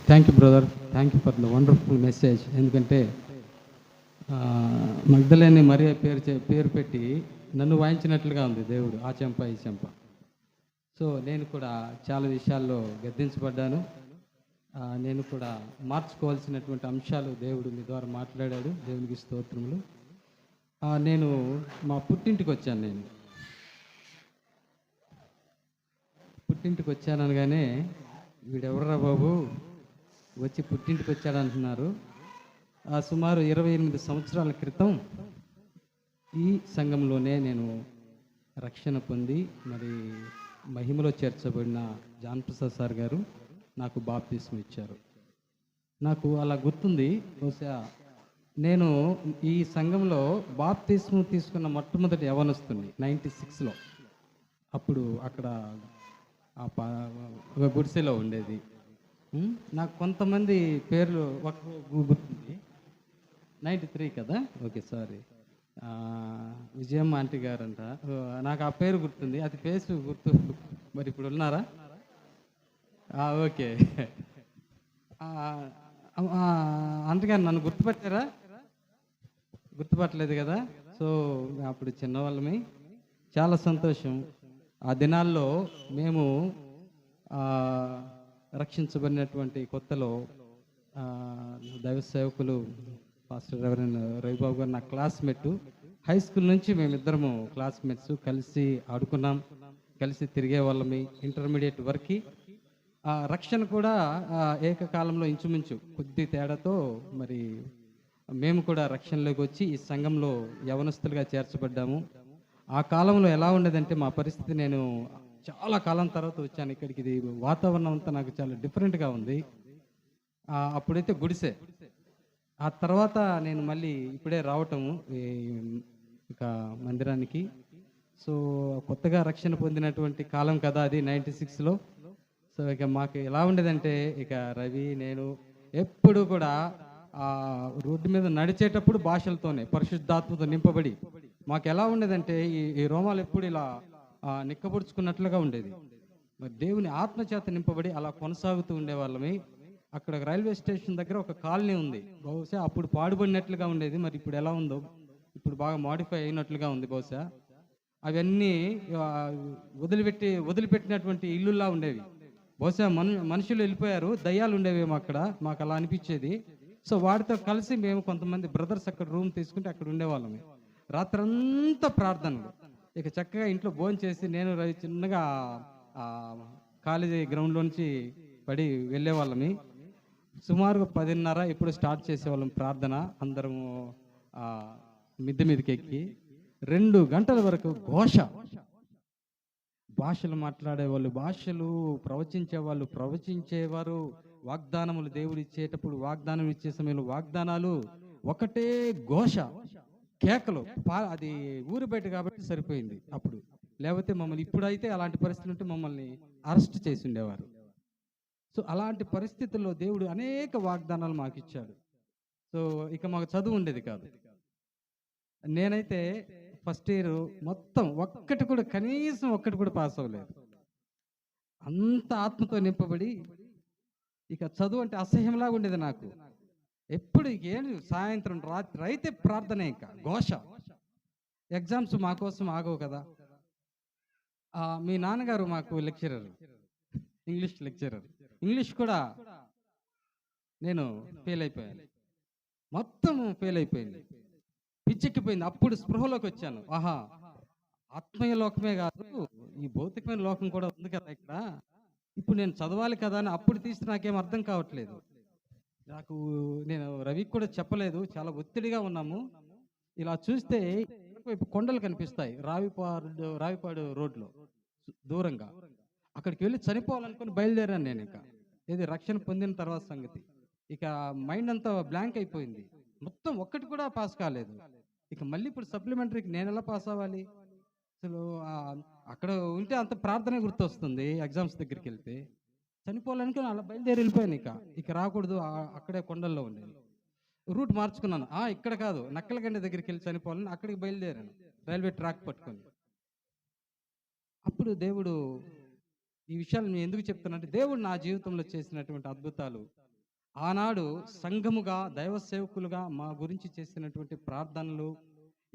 Thank you brother, thank you for the wonderful message. ఎందుకంటే మగ్ధలేని మరియ పేరు పెట్టి నన్ను వాయించినట్లుగా ఉంది దేవుడు, ఆ చెంప ఈ చెంప. సో నేను కూడా చాలా విషయాల్లో గద్దించబడ్డాను. నేను కూడా మార్చుకోవాల్సినటువంటి అంశాలు దేవుడు మీ ద్వారా మాట్లాడాడు. దేవునికి స్తోత్రములు. నేను మా పుట్టింటికి వచ్చాను. నేను పుట్టింటికి వచ్చాను అనగానే వీడెవర్రా బాబు వచ్చి పుట్టింటికి వచ్చాడంటున్నారు. సుమారు 28 సంవత్సరాల క్రితం ఈ సంఘంలోనే నేను రక్షణ పొంది మరి మహిమలో చేర్చబడిన జాన్ ప్రసాద్ సార్ గారు నాకు బాప్తిస్మం ఇచ్చారు. నాకు అలా గుర్తుంది. బహుశా నేను ఈ సంఘంలో బాప్తిస్మం తీసుకున్న మొట్టమొదటి యవనస్తుని 96లో. అప్పుడు అక్కడ ఒక గుడిసెలో ఉండేది. నాకు కొంతమంది పేర్లు ఒక గుర్తుంది. 93 కదా, ఓకే సారీ, విజయమ్మ ఆంటీ గారు అంట. నాకు ఆ పేరు గుర్తుంది, అది ఫేస్ గుర్తు. మరి ఇప్పుడు ఉన్నారా? ఓకే. అంతగాని నన్ను గుర్తుపట్టారా? గుర్తుపట్టలేదు కదా. సో అప్పుడు చిన్నవాళ్ళమి. చాలా సంతోషం. ఆ దినాల్లో మేము రక్షించబడినటువంటి కొత్తలో దైవ సేవకులు పాస్టర్ రెవరెండ్ రవిబాబు గారు నా క్లాస్మేట్. హై స్కూల్ నుంచి మేమిద్దరము క్లాస్మేట్స్, కలిసి ఆడుకున్నాం, కలిసి తిరిగే వాళ్ళమి. ఇంటర్మీడియట్ వరకు రక్షణ కూడా ఏకకాలంలో ఇంచుమించు కొద్ది తేడాతో మరి మేము కూడా రక్షణలోకి వచ్చి ఈ సంఘంలో యవనస్తులుగా చేర్చబడ్డాము. ఆ కాలంలో ఎలా ఉండేదంటే మా పరిస్థితి, నేను చాలా కాలం తర్వాత వచ్చాను ఇక్కడికి. ఇది వాతావరణం అంతా నాకు చాలా డిఫరెంట్గా ఉంది. అప్పుడైతే గుడిసె. ఆ తర్వాత నేను మళ్ళీ ఇప్పుడే రావటము ఇక మందిరానికి. సో కొత్తగా రక్షణ పొందినటువంటి కాలం కదా అది, 96లో. సో ఇక మాకు ఎలా ఉండేదంటే, ఇక రవి నేను ఎప్పుడు కూడా రోడ్డు మీద నడిచేటప్పుడు భాషలతోనే పరిశుద్ధాత్మతో నింపబడి, మాకు ఎలా ఉండేదంటే ఈ రోమాలు ఎప్పుడు ఇలా నిక్కబొడుచుకున్నట్లుగా ఉండేది. మరి దేవుని ఆత్మచేత నింపబడి అలా కొనసాగుతూ ఉండేవాళ్ళమి. అక్కడ రైల్వే స్టేషన్ దగ్గర ఒక కాలనీ ఉంది. బహుశా అప్పుడు పాడుబడినట్లుగా ఉండేది, మరి ఇప్పుడు ఎలా ఉందో, ఇప్పుడు బాగా మాడిఫై అయినట్లుగా ఉంది బహుశా. అవన్నీ వదిలిపెట్టినటువంటి ఇల్లుల్లా ఉండేవి. బహుశా మనుషులు వెళ్ళిపోయారు, దయ్యాలు ఉండేవేమో అక్కడ, మాకు అలా అనిపించేది. సో వాటితో కలిసి మేము కొంతమంది బ్రదర్స్ అక్కడ రూమ్ తీసుకుంటే అక్కడ ఉండేవాళ్ళమే. రాత్రంతా ప్రార్థనలు. ఇక చక్కగా ఇంట్లో భోజనం చేసి నేను రవి చిన్నగా కాలేజీ గ్రౌండ్లో నుంచి పడి వెళ్ళేవాళ్ళమి. సుమారుగా 10:30 ఎప్పుడు స్టార్ట్ చేసేవాళ్ళం ప్రార్థన. అందరము మిద్దె మీదకి ఎక్కి 2 గంటల వరకు ఘోష. భాషలు మాట్లాడేవాళ్ళు భాషలు, ప్రవచించేవాళ్ళు ప్రవచించేవారు, వాగ్దానములు దేవుడు ఇచ్చేటప్పుడు వాగ్దానం ఇచ్చే సమయంలో వాగ్దానాలు, ఒకటే ఘోష, కేకలు. అది ఊరు బయట కాబట్టి సరిపోయింది అప్పుడు. లేకపోతే మమ్మల్ని, ఇప్పుడైతే అలాంటి పరిస్థితులు ఉంటే మమ్మల్ని అరెస్ట్ చేసి ఉండేవారు. సో అలాంటి పరిస్థితుల్లో దేవుడు అనేక వాగ్దానాలు మాకు ఇచ్చాడు. సో ఇక మాకు చదువు ఉండేది కాదు. నేనైతే ఫస్ట్ ఇయర్ మొత్తం కనీసం ఒక్కటి కూడా పాస్ అవ్వలేదు. అంత ఆత్మతో నింపబడి ఇక చదువు అంటే అసహ్యంలాగా ఉండేది నాకు. ఎప్పుడు ఏంటి సాయంత్రం రాత్రి అయితే ప్రార్థన, ఇంకా ఘోష. ఎగ్జామ్స్ మా కోసం ఆగవు కదా. మీ నాన్నగారు మాకు లెక్చరర్, ఇంగ్లీష్ లెక్చరర్. ఇంగ్లీష్ కూడా నేను ఫెయిల్ అయిపోయాను, మొత్తం ఫెయిల్ అయిపోయింది, పిచ్చెక్కిపోయింది. అప్పుడు స్పృహలోకి వచ్చాను. ఆత్మీయ లోకమే కాదు, ఈ భౌతికమైన లోకం కూడా ఉంది కదా ఇక్కడ, ఇప్పుడు నేను చదవాలి కదా అని అప్పుడు తీస్తే నాకేం అర్థం కావట్లేదు. నేను రవికి కూడా చెప్పలేదు, చాలా ఒత్తిడిగా ఉన్నాము. ఇలా చూస్తే కొండలు కనిపిస్తాయి రావిపాడు రోడ్లో దూరంగా. అక్కడికి వెళ్ళి చనిపోవాలనుకుని బయలుదేరాను నేను. ఇక ఇది రక్షణ పొందిన తర్వాత సంగతి. ఇక మైండ్ అంతా బ్లాంక్ అయిపోయింది, మొత్తం ఒక్కటి కూడా పాస్ కాలేదు. ఇక మళ్ళీ ఇప్పుడు సప్లిమెంటరీకి నేను ఎలా పాస్ అవ్వాలి? అసలు అక్కడ ఉంటే అంత ప్రార్థనే గుర్తొస్తుంది. ఎగ్జామ్స్ దగ్గరికి వెళ్తే చనిపోవాలనుకుని అలా బయలుదేరి వెళ్ళిపోయాను. ఇక రాకూడదు, అక్కడే కొండల్లో ఉండేది. రూట్ మార్చుకున్నాను. ఇక్కడ కాదు, నక్కలగండి దగ్గరికి వెళ్ళి చనిపోవాలని అక్కడికి బయలుదేరాను, రైల్వే ట్రాక్ పట్టుకొని. అప్పుడు దేవుడు ఈ విషయాలు నేను ఎందుకు చెప్తానంటే, దేవుడు నా జీవితంలో చేసినటువంటి అద్భుతాలు, ఆనాడు సంఘముగా దైవ సేవకులుగా మా గురించి చేసినటువంటి ప్రార్థనలు,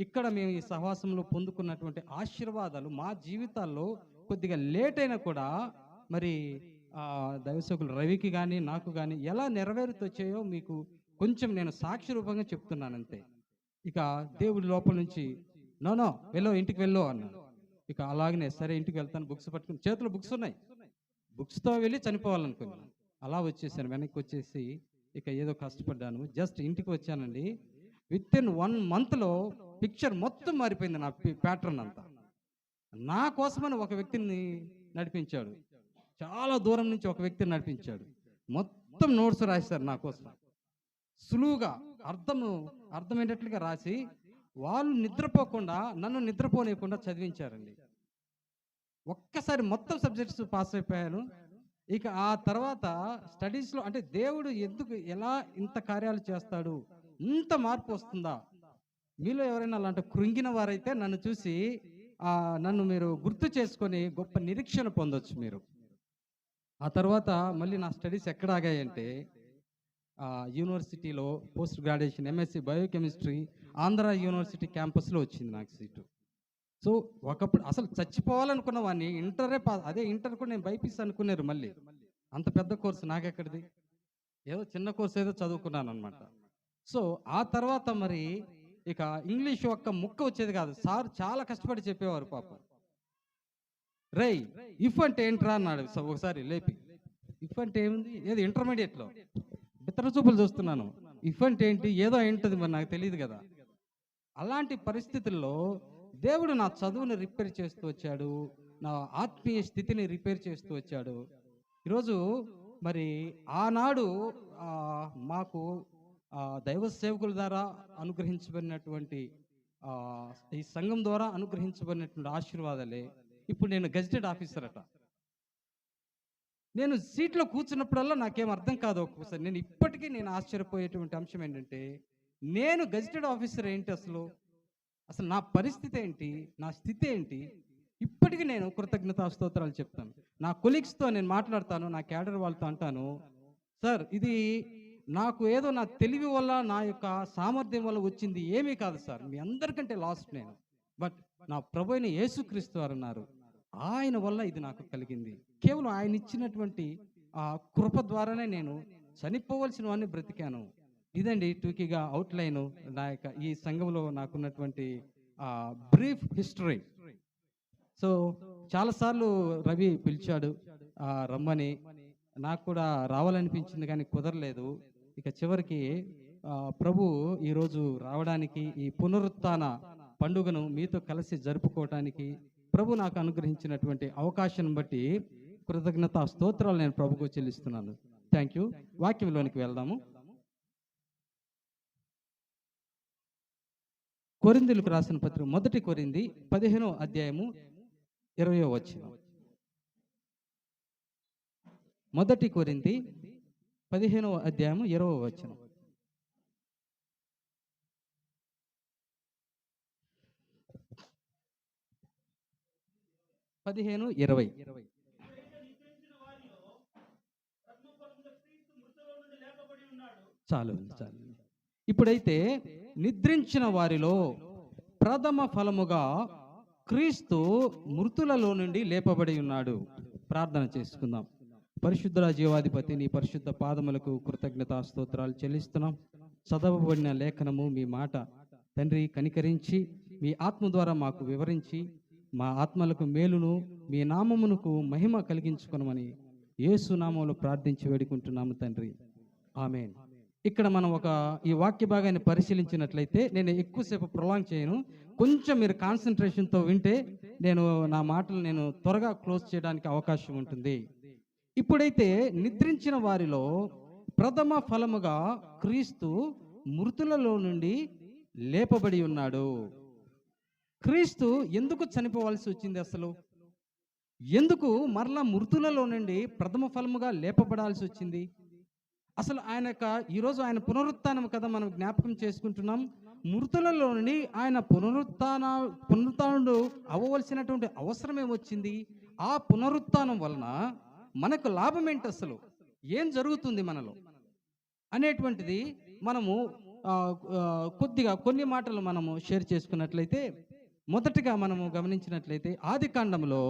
ఇక్కడ మేము ఈ సహవాసంలో పొందుకున్నటువంటి ఆశీర్వాదాలు మా జీవితాల్లో కొద్దిగా లేట్ అయినా కూడా మరి దైవ సేవకులు రవికి కానీ నాకు కానీ ఎలా నెరవేరుతొచ్చాయో మీకు కొంచెం నేను సాక్షి రూపంగా చెప్తున్నాను అంతే. ఇక దేవుడి లోపల నుంచి నో వెళ్ళు, ఇంటికి వెళ్ళు అన్నాడు. ఇక అలాగనే సరే ఇంటికి వెళ్తాను, బుక్స్ పట్టుకుని, చేతిలో బుక్స్ ఉన్నాయి, బుక్స్తో వెళ్ళి చనిపోవాలనుకున్నాను. అలా వచ్చేసాను, వెనక్కి వచ్చేసి ఇక ఏదో కష్టపడ్డాను. జస్ట్ ఇంటికి వచ్చానండి, విత్ ఇన్ 1 monthలో పిక్చర్ మొత్తం మారిపోయింది. నా ప్యాటర్న్ అంతా నా కోసమని ఒక వ్యక్తిని నడిపించాడు, చాలా దూరం నుంచి ఒక వ్యక్తిని నడిపించాడు. మొత్తం నోట్స్ రాశారు నా కోసం, సులువుగా అర్థమయ్యేటట్లుగా రాసి వాళ్ళు నిద్రపోకుండా నన్ను నిద్రపోనియకుండా చదివించారండి. ఒక్కసారి మొత్తం సబ్జెక్ట్స్ పాస్ అయిపోయాను. ఇక ఆ తర్వాత స్టడీస్లో అంటే దేవుడు ఎందుకు ఎలా ఇంత కార్యాలు చేస్తాడు, ఇంత మార్పు వస్తుందా? మీలో ఎవరైనా అలాంటి కృంగిన వారైతే నన్ను చూసి నన్ను మీరు గుర్తు చేసుకొని గొప్ప నిరీక్షణ పొందొచ్చు మీరు. ఆ తర్వాత మళ్ళీ నా స్టడీస్ ఎక్కడ ఆగాయంటే, యూనివర్సిటీలో post graduation MSc biochemistry Andhra university క్యాంపస్లో వచ్చింది నాకు సీటు. సో ఒకప్పుడు అసలు చచ్చిపోవాలనుకున్న వాడిని అదే ఇంటర్ కూడా నేను బైపీసీ అనుకున్నారు. మళ్ళీ అంత పెద్ద కోర్సు నాకెక్కడిది, ఏదో చిన్న కోర్సు ఏదో చదువుకున్నాను అనమాట. సో ఆ తర్వాత మరి ఇక ఇంగ్లీష్ ఒక్క ముక్క వచ్చేది కాదు. సార్ చాలా కష్టపడి చెప్పేవారు పాపం. రేయ్ ఇఫ్ అంటే ఏంట్రా అన్నాడు ఒకసారి లేపి. ఇఫ్ అంటే ఏముంది, ఏది ఇంటర్మీడియట్లో ఇతర చూపులు చూస్తున్నాను, ఇఫ్ అంటే ఏంటి, ఏదో ఏంటది మరి నాకు తెలియదు కదా. అలాంటి పరిస్థితుల్లో దేవుడు నా చదువుని రిపేర్ చేస్తూ వచ్చాడు, నా ఆత్మీయ స్థితిని రిపేర్ చేస్తూ వచ్చాడు. ఈరోజు మరి ఆనాడు మాకు దైవ సేవకుల ద్వారా అనుగ్రహించబడినటువంటి ఈ సంఘం ద్వారా అనుగ్రహించబడినటువంటి ఆశీర్వాదాలే ఇప్పుడు నేను గెజిటెడ్ ఆఫీసర్ అట. నేను సీట్లో కూర్చున్నప్పుడల్లా నాకేం అర్థం కాదు. ఒక్కొక్కసారి నేను ఇప్పటికీ ఆశ్చర్యపోయేటువంటి అంశం ఏంటంటే, నేను గెజిటెడ్ ఆఫీసర్ ఏంటి, అసలు నా పరిస్థితి ఏంటి, నా స్థితి ఏంటి, ఇప్పటికీ నేను కృతజ్ఞతా స్తోత్రాలు చెప్తాను. నా కొలీగ్స్తో నేను మాట్లాడతాను, నా క్యాడర్ వాళ్ళతో అంటాను, సార్ ఇది నాకు ఏదో నా తెలివి వల్ల నా యొక్క సామర్థ్యం వల్ల వచ్చింది ఏమీ కాదు సార్, మీ అందరికంటే లాస్ట్ నేను, బట్ నా ప్రభు అయిన యేసుక్రీస్తు వారు ఉన్నారు, ఆయన వల్ల ఇది నాకు కలిగింది. కేవలం ఆయన ఇచ్చినటువంటి ఆ కృప ద్వారానే నేను చనిపోవలసిన వాడిని బ్రతికాను. ఇదండి టూకీగా అవుట్లైన్ నా యొక్క ఈ సంఘంలో నాకున్నటువంటి బ్రీఫ్ హిస్టరీ. సో చాలాసార్లు రవి పిలిచాడు రమ్మని, నాకు కూడా రావాలనిపించింది కానీ కుదరలేదు. ఇక చివరికి ప్రభు ఈరోజు రావడానికి, ఈ పునరుత్థాన పండుగను మీతో కలిసి జరుపుకోవటానికి ప్రభు నాకు అనుగ్రహించినటువంటి అవకాశం బట్టి కృతజ్ఞతా స్తోత్రాలు నేను ప్రభుకు చెల్లిస్తున్నాను. Thank you. వాక్యంలోనికి వెళ్దాము. కొరింథీయులకు రాసిన పత్రిక 1 కొరింథీ 15వ అధ్యాయము 20వ వచనం. 1 కొరింథీ 15వ అధ్యాయము 20వ వచనం. చాలు. ఇప్పుడైతే నిద్రించిన వారిలో ప్రథమ ఫలముగా క్రీస్తు మృతులలో నుండి లేపబడి ఉన్నాడు. ప్రార్థన చేసుకుందాం. పరిశుద్ధ జీవాధిపతి, నీ పరిశుద్ధ పాదములకు కృతజ్ఞతా స్తోత్రాలు చెల్లిస్తున్నాం. చదవబడిన లేఖనము మీ మాట తండ్రి కనికరించి మీ ఆత్మ ద్వారా మాకు వివరించి మా ఆత్మలకు మేలును మీ నామమునకు మహిమ కలిగించుకొనమని యేసు నామములో ప్రార్థించి వేడుకుంటున్నాము తండ్రి, ఆమేన్. ఇక్కడ మనం ఈ వాక్య భాగాన్ని పరిశీలించినట్లయితే, నేను ఎక్కువసేపు ప్రొలాంగ్ చేయను, కొంచెం మీరు కాన్సన్ట్రేషన్తో వింటే నా మాటలు త్వరగా క్లోజ్ చేయడానికి అవకాశం ఉంటుంది. ఇప్పుడైతే నిద్రించిన వారిలో ప్రథమ ఫలముగా క్రీస్తు మృతులలో నుండి లేపబడి ఉన్నాడు. క్రీస్తు ఎందుకు చనిపోవాల్సి వచ్చింది? అసలు ఎందుకు మరలా మృతులలో నుండి ప్రథమ ఫలముగా లేపబడాల్సి వచ్చింది? అసలు ఈరోజు ఆయన పునరుత్థానం కదా మనం జ్ఞాపకం చేసుకుంటున్నాం. మృతులలో నుండి ఆయన పునరుత్థానుడు అవ్వవలసినటువంటి అవసరం ఏమొచ్చింది? ఆ పునరుత్థానం వలన మనకు లాభం ఏంటి, అసలు ఏం జరుగుతుంది మనలో అనేటువంటిది మనము కొద్దిగా కొన్ని మాటలు మనము షేర్ చేసుకున్నట్లయితే, మొదటిగా మనము గమనించినట్లయితే ఆది కాండంలో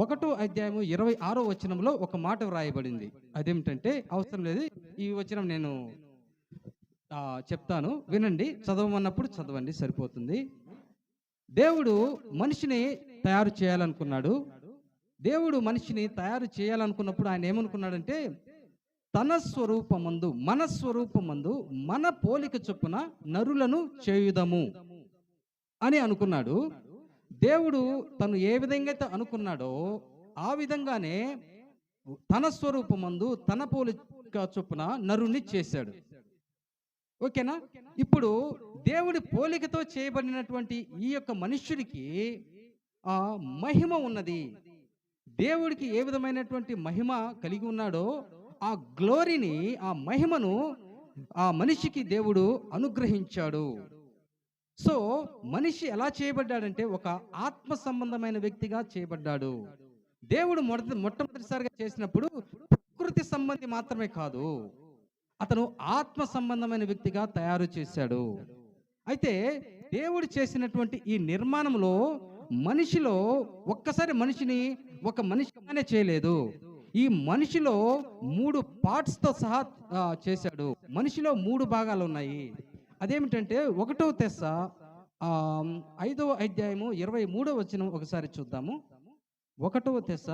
1వ అధ్యాయము 26వ వచనంలో ఒక మాట వ్రాయబడింది. అదేమిటంటే, అవసరం లేదు, ఈ వచనం నేను చెప్తాను, వినండి. చదవమన్నప్పుడు చదవండి, సరిపోతుంది. దేవుడు మనిషిని తయారు చేయాలనుకున్నాడు. దేవుడు మనిషిని తయారు చేయాలనుకున్నప్పుడు ఆయన ఏమనుకున్నాడంటే, తన స్వరూపమందు, మన స్వరూపమందు, మన పోలిక చొప్పున నరులను చేయుదము అని అనుకున్నాడు. దేవుడు తను ఏ విధంగా అయితే అనుకున్నాడో ఆ విధంగానే తన స్వరూపమందు, తన పోలిక చొప్పున నరుని చేశాడు. ఓకేనా? ఇప్పుడు దేవుడి పోలికతో చేయబడినటువంటి ఈ యొక్క మనుష్యుడికి మహిమ ఉన్నది. దేవుడికి ఏ విధమైనటువంటి మహిమ కలిగి ఉన్నాడో ఆ గ్లోరీని, ఆ మహిమను ఆ మనిషికి దేవుడు అనుగ్రహించాడు. సో మనిషి ఎలా చేయబడ్డాడంటే ఒక ఆత్మ సంబంధమైన వ్యక్తిగా చేయబడ్డాడు. దేవుడు మొట్టమొదటిసారిగా చేసినప్పుడు ప్రకృతి సంబంధి మాత్రమే కాదు, అతను ఆత్మ సంబంధమైన వ్యక్తిగా తయారు చేశాడు. అయితే దేవుడు చేసినటువంటి ఈ నిర్మాణంలో మనిషిలో ఒక్కసారి మనిషిని ఒక మనిషిగానే చేయలేదు. ఈ మనిషిలో 3 పార్ట్స్తో సహా చేశాడు. మనిషిలో 3 భాగాలు ఉన్నాయి. అదేమిటంటే 1వ తెస్స 5వ అధ్యాయము 23వ వచనం ఒకసారి చూద్దాము. 1వ తెస్స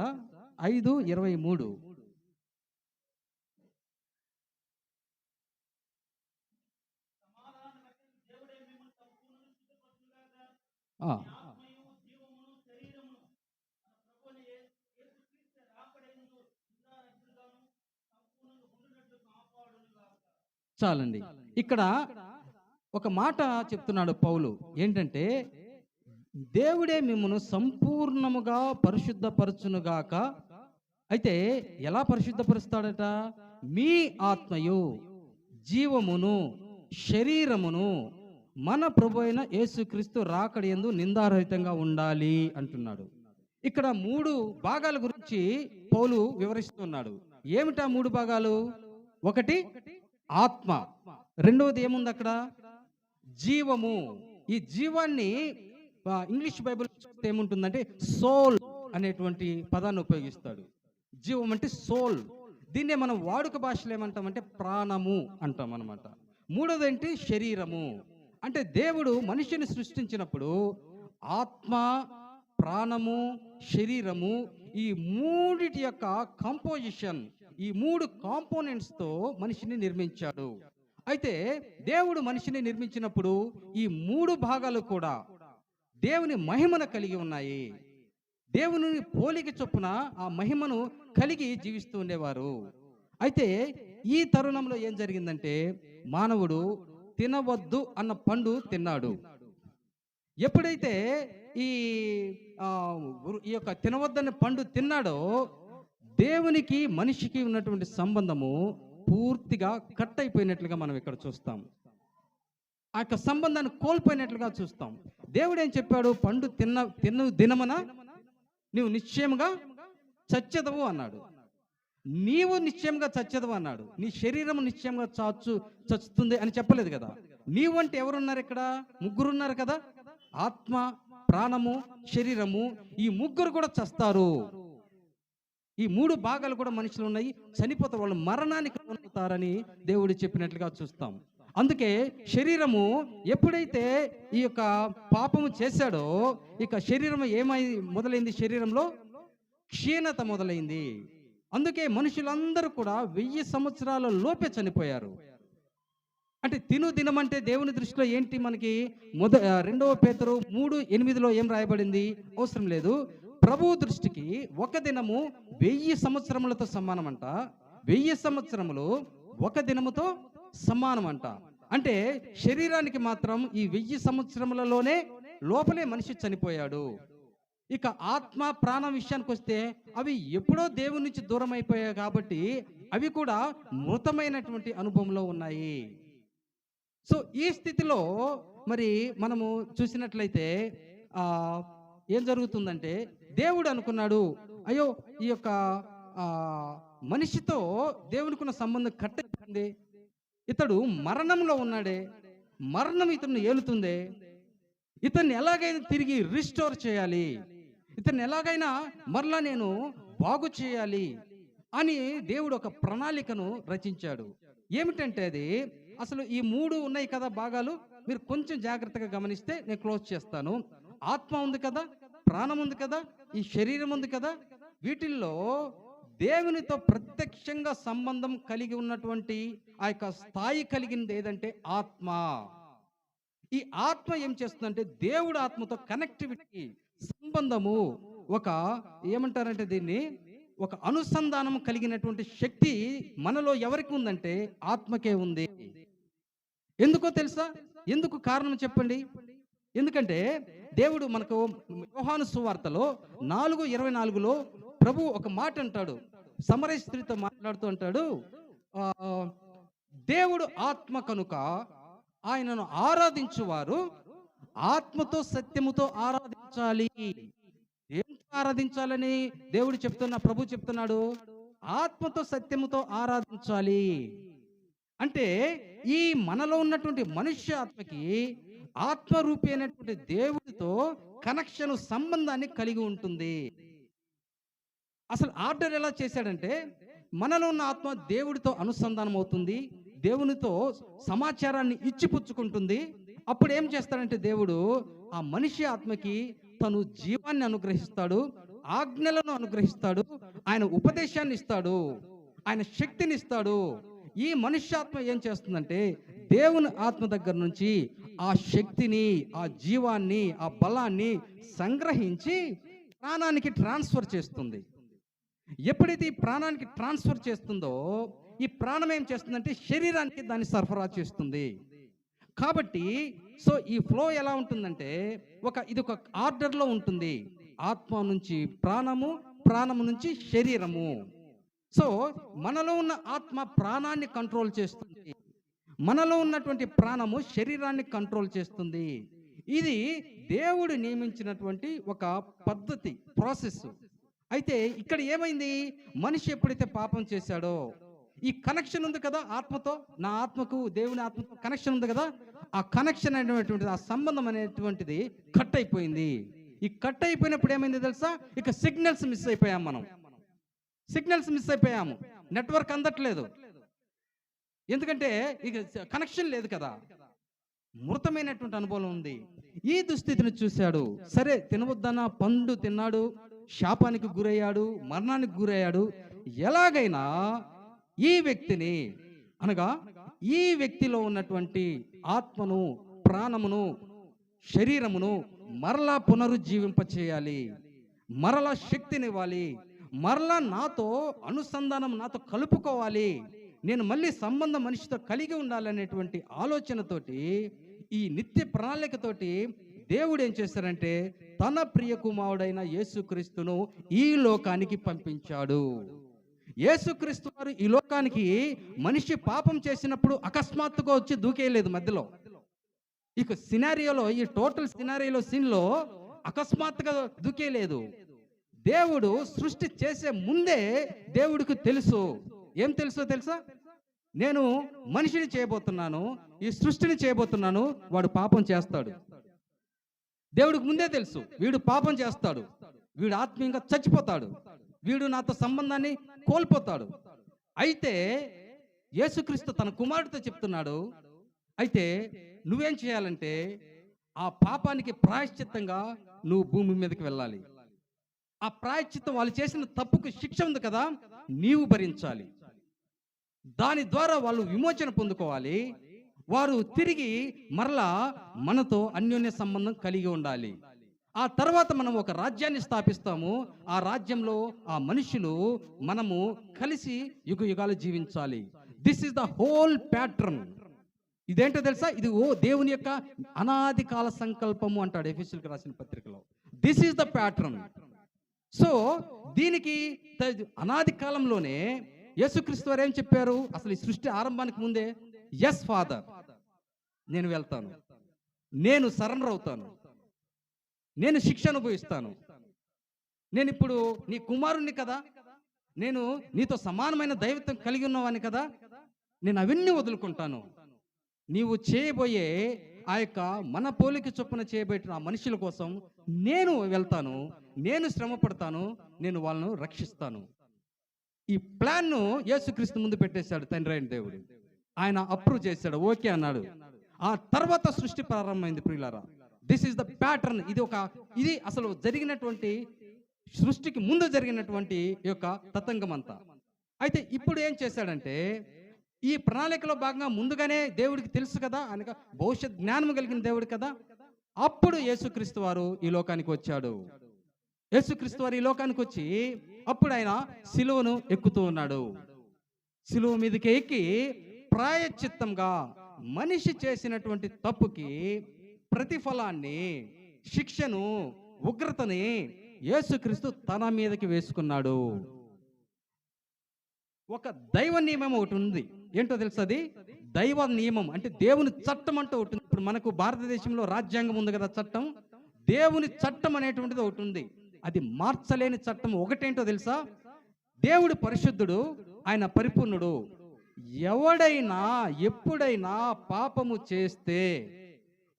5:23. చాలండి. ఇక్కడ ఒక మాట చెప్తున్నాడు పౌలు, ఏంటంటే దేవుడే మిమ్మల్ని సంపూర్ణముగా పరిశుద్ధపరచునుగాక. అయితే ఎలా పరిశుద్ధపరుస్తాడట? మీ ఆత్మయు జీవమును శరీరమును మన ప్రభు అయిన యేసుక్రీస్తు రాకడయందు నిందారహితంగా ఉండాలి అంటున్నాడు. ఇక్కడ 3 భాగాల గురించి పౌలు వివరిస్తున్నాడు. ఏమిటా 3 భాగాలు? ఒకటి ఆత్మ, రెండవది ఏముంది అక్కడ? జీవము. ఈ జీవాన్ని ఇంగ్లీష్ బైబిల్ ఏముంటుందంటే సోల్ అనేటువంటి పదాన్ని ఉపయోగిస్తాడు. జీవం అంటే సోల్. దీన్నే మనం వాడుక భాషలో ఏమంటామంటే ప్రాణము అంటాం అనమాట. మూడోది ఏంటి? శరీరము. అంటే దేవుడు మనిషిని సృష్టించినప్పుడు ఆత్మ, ప్రాణము, శరీరము, ఈ మూడిటి యొక్క కంపోజిషన్, ఈ 3 కాంపోనెంట్స్తో మనిషిని నిర్మించాడు. అయితే దేవుడు మనిషిని నిర్మించినప్పుడు ఈ 3 భాగాలు కూడా దేవుని మహిమను కలిగి ఉన్నాయి. దేవుని పోలిక చొప్పున ఆ మహిమను కలిగి జీవిస్తూ ఉండేవారు. అయితే ఈ తరుణంలో ఏం జరిగిందంటే, మానవుడు తినవద్దు అన్న పండు తిన్నాడు. ఎప్పుడైతే ఈ యొక్క తినవద్దన్న పండు తిన్నాడో దేవునికి మనిషికి ఉన్నటువంటి సంబంధము పూర్తిగా కట్ అయిపోయినట్లుగా మనం ఇక్కడ చూస్తాం. ఆ యొక్క సంబంధాన్ని కోల్పోయినట్లుగా చూస్తాం. దేవుడు ఏం చెప్పాడు? పండు తిన్న దినమున నీవు నిశ్చయముగా చచ్చెదవు అన్నాడు. నీవు నిశ్చయంగా చచ్చెదవు అన్నాడు. నీ శరీరం నిశ్చయంగా చచ్చుతుంది అని చెప్పలేదు కదా. నీవు అంటే ఎవరున్నారు ఇక్కడ? 3 ఉన్నారు కదా. ఆత్మ, ప్రాణము, శరీరము. ఈ 3 కూడా చస్తారు. ఈ 3 భాగాలు కూడా మనుషులు ఉన్నాయి. చనిపోతారు, వాళ్ళు మరణానికి పొందుతారని దేవుడు చెప్పినట్లుగా చూస్తాం. అందుకే శరీరము ఎప్పుడైతే ఈ యొక్క పాపము చేశాడో ఇక శరీరం మొదలైంది? శరీరంలో క్షీణత మొదలైంది. అందుకే మనుషులందరూ కూడా 1000 సంవత్సరాల లోపే చనిపోయారు. అంటే దినం అంటే దేవుని దృష్టిలో ఏంటి? మనకి 2వ పేతురు 3:8 ఏం రాయబడింది? అవసరం లేదు. ప్రభువు దృష్టికి ఒక దినము 1000 సంవత్సరములతో సమానమంట. 1000 సంవత్సరములు ఒక దినముతో సమానమంట. అంటే శరీరానికి మాత్రం ఈ 1000 సంవత్సరములలోనే లోపలే మనిషి చనిపోయాడు. ఇక ఆత్మ, ప్రాణం విషయానికి వస్తే అవి ఎప్పుడో దేవుని నుంచి దూరం అయిపోయాయి కాబట్టి అవి కూడా మృతమైనటువంటి అనుభవంలో ఉన్నాయి. సో ఈ స్థితిలో మరి మనము చూసినట్లయితే ఏం జరుగుతుందంటే, దేవుడు అనుకున్నాడు, అయ్యో ఈ యొక్క ఆ మనిషితో దేవునికున్న సంబంధం కట్టేసింది, ఇతడు మరణంలో ఉన్నాడే, మరణం ఇతన్ని ఏలుతుందే, ఇతన్ని ఎలాగైనా తిరిగి రిస్టోర్ చేయాలి, ఇతన్ని ఎలాగైనా మరలా నేను బాగు చేయాలి అని దేవుడు ఒక ప్రణాళికను రచించాడు. ఏమిటంటే అది అసలు ఈ 3 ఉన్నాయి కదా భాగాలు, మీరు కొంచెం జాగ్రత్తగా గమనిస్తే నేను క్లోజ్ చేస్తాను. ఆత్మ ఉంది కదా, ప్రాణం ఉంది కదా, ఈ శరీరం ఉంది కదా, వీటిల్లో దేవునితో ప్రత్యక్షంగా సంబంధం కలిగి ఉన్నటువంటి ఆ యొక్క స్థాయి కలిగినది ఏదంటే ఆత్మ. ఈ ఆత్మ ఏం చేస్తుందంటే దేవుడు ఆత్మతో కనెక్టివిటీ, సంబంధము, ఒక ఏమంటారంటే దీన్ని ఒక అనుసంధానం కలిగినటువంటి శక్తి మనలో ఎవరికి ఉందంటే ఆత్మకే ఉంది. ఎందుకో తెలుసా? ఎందుకు కారణం చెప్పండి? ఎందుకంటే దేవుడు మనకు యోహాను సువార్తలో 4:24లో ప్రభు ఒక మాట అంటాడు, సమరయ స్త్రీతో మాట్లాడుతూ అంటాడు, దేవుడు ఆత్మ కనుక ఆయనను ఆరాధించువారు ఆత్మతో సత్యముతో ఆరాధించాలి. ఏంటి ఆరాధించాలని దేవుడు ప్రభు చెప్తున్నాడు, ఆత్మతో సత్యముతో ఆరాధించాలి. అంటే ఈ మనలో ఉన్నటువంటి మనుష్య ఆత్మకి ఆత్మరూపి అయినటువంటి దేవుడితో కనెక్షన్, సంబంధాన్ని కలిగి ఉంటుంది. అసలు ఆర్డర్ ఎలా చేశాడంటే, మనలో ఉన్న ఆత్మ దేవుడితో అనుసంధానం అవుతుంది, దేవునితో సమాచారాన్ని ఇచ్చిపుచ్చుకుంటుంది. అప్పుడు ఏం చేస్తాడంటే దేవుడు ఆ మనిషి ఆత్మకి తను జీవాన్ని అనుగ్రహిస్తాడు, ఆజ్ఞలను అనుగ్రహిస్తాడు, ఆయన ఉపదేశాన్ని ఇస్తాడు, ఆయన శక్తిని ఇస్తాడు. ఈ మనుష్యాత్మ ఏం చేస్తుందంటే దేవుని ఆత్మ దగ్గర నుంచి ఆ శక్తిని, ఆ జీవాన్ని, ఆ బలాన్ని సంగ్రహించి ప్రాణానికి ట్రాన్స్ఫర్ చేస్తుంది. ఎప్పుడైతే ఈ ప్రాణానికి ట్రాన్స్ఫర్ చేస్తుందో ఈ ప్రాణం ఏం చేస్తుందంటే శరీరానికి దాన్ని సరఫరా చేస్తుంది. కాబట్టి సో ఈ ఫ్లో ఎలా ఉంటుందంటే ఇది ఒక ఆర్డర్లో ఉంటుంది. ఆత్మ నుంచి ప్రాణము, ప్రాణము నుంచి శరీరము. సో మనలో ఉన్న ఆత్మ ప్రాణాన్ని కంట్రోల్ చేస్తుంది, మనలో ఉన్నటువంటి ప్రాణము శరీరాన్ని కంట్రోల్ చేస్తుంది. ఇది దేవుడు నియమించినటువంటి ఒక పద్ధతి, ప్రాసెస్. అయితే ఇక్కడ ఏమైంది, మనిషి ఎప్పుడైతే పాపం చేశాడో ఈ కనెక్షన్ ఉంది కదా ఆత్మతో, నా ఆత్మకు దేవుని ఆత్మతో కనెక్షన్ ఉంది కదా, ఆ కనెక్షన్ అనేటువంటిది, ఆ సంబంధం అనేటువంటిది కట్ అయిపోయింది. ఈ కట్ అయిపోయినప్పుడు ఏమైంది తెలుసా, ఇక సిగ్నల్స్ మిస్ అయిపోయాం, మనం సిగ్నల్స్ మిస్ అయిపోయాము, నెట్వర్క్ అందట్లేదు. ఎందుకంటే ఇక కనెక్షన్ లేదు కదా, మృతమైనటువంటి అనుభవం ఉంది. ఈ దుస్థితిని చూశాడు. సరే, తినవద్దన్న పండు తిన్నాడు, శాపానికి గురయ్యాడు, మరణానికి గురయ్యాడు. ఎలాగైనా ఈ వ్యక్తిని, అనగా ఈ వ్యక్తిలో ఉన్నటువంటి ఆత్మను, ప్రాణమును, శరీరమును మరలా పునరుజ్జీవింప చేయాలి, మరలా శక్తినివ్వాలి, మరలా నాతో అనుసంధానం, నాతో కలుపుకోవాలి, నేను మళ్ళీ సంబంధం మనిషితో కలిగి ఉండాలనేటువంటి ఆలోచనతోటి, ఈ నిత్య ప్రణాళికతోటి దేవుడు ఏం చేశారంటే తన ప్రియ కుమారుడైన యేసుక్రీస్తును ఈ లోకానికి పంపించాడు. యేసుక్రీస్తు వారు ఈ లోకానికి మనిషి పాపం చేసినప్పుడు అకస్మాత్తుగా వచ్చి దూకేయలేదు మధ్యలో. ఇక సినారియోలో, ఈ టోటల్ సినారియోలో, సీన్లో అకస్మాత్తుగా దూకేయలేదు. దేవుడు సృష్టి చేసే ముందే దేవుడికి తెలుసు. ఏం తెలుసో తెలుసా, నేను మనిషిని చేయబోతున్నాను, ఈ సృష్టిని చేయబోతున్నాను, వాడు పాపం చేస్తాడు. దేవుడికి ముందే తెలుసు, వీడు పాపం చేస్తాడు, వీడు ఆత్మీయంగా చచ్చిపోతాడు, వీడు నాతో సంబంధాన్ని కోల్పోతాడు. అయితే యేసుక్రీస్తు తన కుమారుడితో చెప్తున్నాడు, అయితే నువ్వేం చేయాలంటే ఆ పాపానికి ప్రాయశ్చిత్తంగా నువ్వు భూమి మీదకి వెళ్ళాలి. ఆ ప్రాయశ్చిత్తం, వాళ్ళు చేసిన తప్పుకు శిక్ష ఉంది కదా, నీవు భరించాలి. దాని ద్వారా వాళ్ళు విమోచన పొందుకోవాలి, వారు తిరిగి మరలా మనతో అన్యోన్య సంబంధం కలిగి ఉండాలి. ఆ తర్వాత మనం ఒక రాజ్యాన్ని స్థాపిస్తాము, ఆ రాజ్యంలో ఆ మనుషులు, మనము కలిసి యుగ యుగాలు జీవించాలి. This is the whole pattern. ఇదేంటో తెలుసా, ఇది దేవుని యొక్క అనాది కాల సంకల్పము అంటాడు ఎఫెసీయులకు రాసిన పత్రికలో. This is the pattern. So దీనికి అనాది కాలంలోనే యేసుక్రీస్తు వారు ఏం చెప్పారు, అసలు ఈ సృష్టి ఆరంభానికి ముందే, ఎస్ ఫాదర్, నేను వెళ్తాను, నేను సరెండర్ అవుతాను, నేను శిక్ష అనుభవిస్తాను, నేను ఇప్పుడు నీ కుమారుణ్ణి కదా, నేను నీతో సమానమైన దైవత్వం కలిగి ఉన్నవాని కదా, నేను అవన్నీ వదులుకుంటాను. నీవు చేయబోయే ఆ యొక్క మన పోలిక చొప్పున చేయబోయే ఆ మనుషుల కోసం నేను వెళ్తాను, నేను శ్రమ పడతాను, నేను వాళ్ళను రక్షిస్తాను. ఈ ప్లాన్ను యేసుక్రీస్తు ముందు పెట్టేశాడు తండ్రి అయిన దేవుడు. ఆయన అప్రూవ్ చేశాడు, ఓకే అన్నాడు. ఆ తర్వాత సృష్టి ప్రారంభమైంది ప్రియులారా. This is the pattern. ఇది అసలు జరిగినటువంటి సృష్టికి ముందు జరిగినటువంటి యొక్క తతంగం అంతా. అయితే ఇప్పుడు ఏం చేశాడంటే, ఈ ప్రణాళికలో భాగంగా ముందుగానే దేవుడికి తెలుసు కదా, అనక భవిష్యత్ జ్ఞానం కలిగిన దేవుడు కదా, అప్పుడు యేసుక్రీస్తు వారు ఈ లోకానికి వచ్చాడు. యేసుక్రీస్తు వారు ఈ లోకానికి వచ్చి అప్పుడు ఆయన సిలువను ఎక్కుతూ ఉన్నాడు. సిలువ మీదకి ఎక్కి ప్రాయశ్చిత్తంగా మనిషి చేసినటువంటి తప్పుకి ప్రతిఫలాన్ని, శిక్షను, ఉగ్రతని యేసుక్రీస్తు తన మీదకి వేసుకున్నాడు. ఒక దైవ నియమం ఒకటి ఉంది. ఏంటో తెలుసు? అది దైవ నియమం అంటే దేవుని చట్టం అంటూ ఒకటి ఉంది. ఇప్పుడు మనకు భారతదేశంలో రాజ్యాంగం ఉంది కదా, చట్టం. దేవుని చట్టం అనేటువంటిది ఒకటి ఉంది. అది మార్చలేని చట్టం ఒకటేంటో తెలుసా? దేవుడు పరిశుద్ధుడు, ఆయన పరిపూర్ణుడు. ఎవడైనా ఎప్పుడైనా పాపము చేస్తే,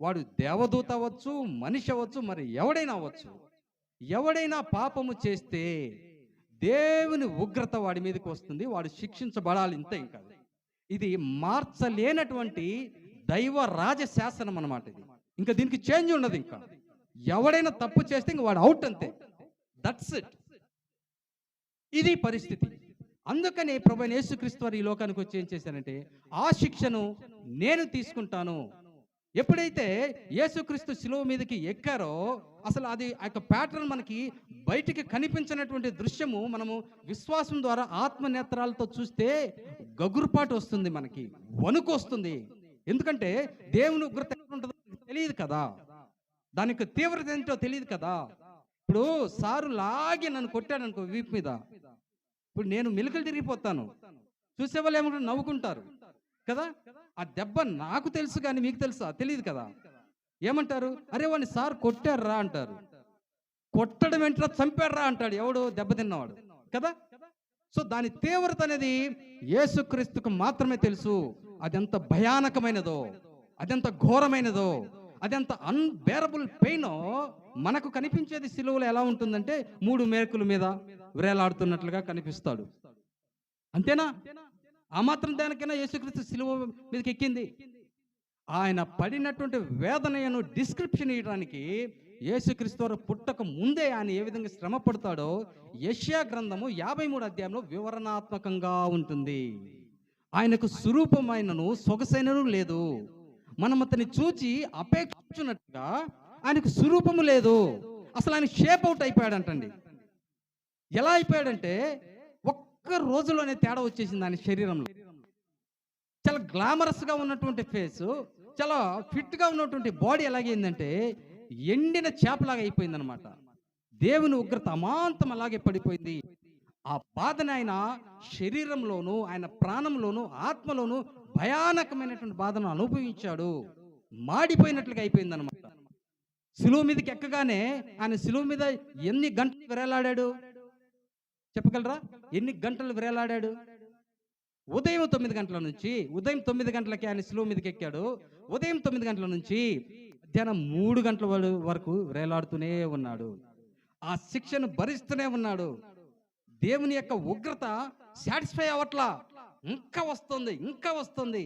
వాడు దేవదూత అవ్వచ్చు, మనిషి అవ్వచ్చు, మరి ఎవడైనా అవ్వచ్చు, ఎవడైనా పాపము చేస్తే దేవుని ఉగ్రత వాడి మీదకి వస్తుంది, వాడు శిక్షించబడాలి. ఇంతే. ఇంకా ఇది మార్చలేనటువంటి దైవ రాజశాసనం అన్నమాట. ఇది ఇంకా దీనికి చేంజ్ ఉండదు. ఇంకా ఎవడైనా తప్పు చేస్తే ఇంక వాడు అవుట్, అంతే. That's it. ఇది పరిస్థితి. అందుకని ప్రభువైన యేసుక్రీస్తు వారు ఈ లోకానికి వచ్చి ఏం చేశారంటే, ఆ శిక్షను నేను తీసుకుంటాను. ఎప్పుడైతే యేసుక్రీస్తు శిలువ మీదకి ఎక్కారో, అసలు అది ఆ యొక్క ప్యాటర్న్ మనకి బయటికి కనిపించినటువంటి దృశ్యము మనము విశ్వాసం ద్వారా ఆత్మనేత్రాలతో చూస్తే గగురుపాటు వస్తుంది, మనకి వణుకు వస్తుంది. ఎందుకంటే దేవుని ఉగ్రత ఉంటుందో తెలియదు కదా, దానికి తీవ్రత ఏంటో తెలియదు కదా. ఇప్పుడు సారు లాగి నన్ను కొట్టాడు అనుకో వీపు మీద, ఇప్పుడు నేను మెలికలు తిరిగిపోతాను. చూసేవాళ్ళు ఏమంటారు, నవ్వుకుంటారు కదా. ఆ దెబ్బ నాకు తెలుసు కానీ మీకు తెలుసా? తెలియదు కదా. ఏమంటారు? అరే వాడిని సార్ కొట్టారా అంటారు. కొట్టడం ఏంటో చంపారా అంటాడు ఎవడు? దెబ్బతిన్నవాడు కదా. సో దాని తీవ్రత అనేది యేసుక్రీస్తుకు మాత్రమే తెలుసు. అదెంత భయానకమైనదో, అదెంత ఘోరమైనదో, అదెంత అన్బేరబుల్ పెయినో. మనకు కనిపించేది సిలువలో ఎలా ఉంటుందంటే 3 మేకుల మీద వేలాడుతున్నట్లుగా కనిపిస్తాడు, అంతేనా? ఆ మాత్రం దానికైనా యేసుక్రీస్తు సిలువ మీదకి ఎక్కింది. ఆయన పడినటువంటి వేదనను డిస్క్రిప్షన్ ఇవ్వడానికి యేసుక్రీస్తు వారు పుట్టక ముందే ఆయన ఏ విధంగా శ్రమ పడతాడో యెషయా గ్రంథము 53 అధ్యాయంలో వివరణాత్మకంగా ఉంటుంది. ఆయనకు స్వరూపమైనను సొగసైనను లేదు. మనం అతన్ని చూచి అపేక్షించినట్టుగా ఆయనకు స్వరూపము లేదు. అసలు ఆయన షేప్ అవుట్ అయిపోయాడంటండి. ఎలా అయిపోయాడంటే ఒక్క రోజులోనే తేడా వచ్చేసింది ఆయన శరీరంలో. చాలా గ్లామరస్గా ఉన్నటువంటి ఫేసు, చాలా ఫిట్గా ఉన్నటువంటి బాడీ ఎలాగైందంటే ఎండిన చేపలాగా అయిపోయింది అనమాట. దేవుని ఉగ్రత అమాంతం అలాగే పడిపోయింది. ఆ బాధని ఆయన శరీరంలోను, ఆయన ప్రాణంలోను, ఆత్మలోను భయానకమైనటువంటి బాధను అనుభవించాడు. మాడిపోయినట్లుగా అయిపోయింది అనమాట. సిలువ మీదకి ఎక్కగానే ఆయన సిలువ మీద ఎన్ని గంటలు విరేలాడాడు చెప్పగలరా? ఎన్ని గంటలు విరేలాడాడు? ఉదయం 9 గంటల నుంచి, ఉదయం 9 గంటలకి ఆయన సిలువ మీదకి ఎక్కాడు. ఉదయం 9 గంటల నుంచి మధ్యాహ్నం 3 గంటల వరకు వేలాడుతూనే ఉన్నాడు. ఆ శిక్షను భరిస్తూనే ఉన్నాడు. దేవుని యొక్క ఉగ్రత సాటిస్ఫై అవ్వట్లా, ఇంకా వస్తుంది, ఇంకా వస్తుంది.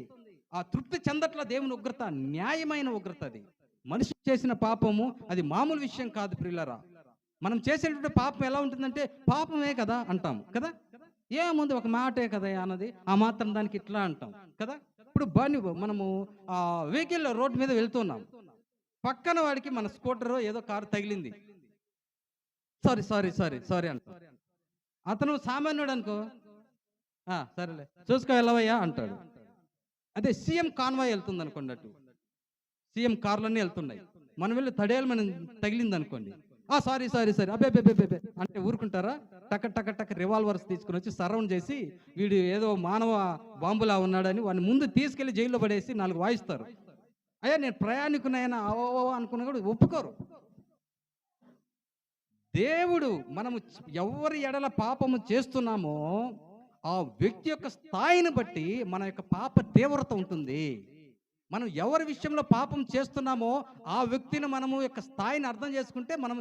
ఆ తృప్తి చెందట్ల దేవుని ఉగ్రత. న్యాయమైన ఉగ్రత అది. మనిషి చేసిన పాపము అది మామూలు విషయం కాదు ప్రియులారా. మనం చేసేటువంటి పాపం ఎలా ఉంటుందంటే పాపమే కదా అంటాం కదా. ఏముంది, ఒక మాటే కదా అన్నది, ఆ మాత్రం దానికి ఇట్లా అంటాం కదా. ఇప్పుడు మనము ఆ వెహికల్ రోడ్డు మీద వెళ్తున్నాం, పక్కన వాడికి మన స్కూటర్ ఏదో కారు తగిలింది, సారీ సారీ సారీ సారీ అంట. అతను సామాన్యుడు అనుకో, సరేలే చూసుకో వెళ్ళవయ్యా అంటాడు. అదే సీఎం కాన్వాయ్ వెళ్తుంది అనుకోండి, అటు సీఎం కార్లన్నీ వెళ్తున్నాయి, మనం వెళ్ళి తడేలు మనం తగిలింది అనుకోండి, సారీ సారీ సారీ అబ్బే బే అంటే ఊరుకుంటారా? టక టక టక రివాల్వర్స్ తీసుకుని వచ్చి సరౌండ్ చేసి వీడు ఏదో మానవ బాంబులా ఉన్నాడని వాడిని ముందు తీసుకెళ్లి జైల్లో పడేసి 4 వాయిస్తారు. అయ్యా నేను ప్రయాణికునైనా అనుకున్నా కూడా ఒప్పుకోరు. దేవుడు మనము ఎవరి ఎడల పాపము చేస్తున్నామో ఆ వ్యక్తి యొక్క స్థాయిని బట్టి మన యొక్క పాప తీవ్రత ఉంటుంది. మనం ఎవరి విషయంలో పాపం చేస్తున్నామో ఆ వ్యక్తిని మనము యొక్క స్థాయిని అర్థం చేసుకుంటే మనం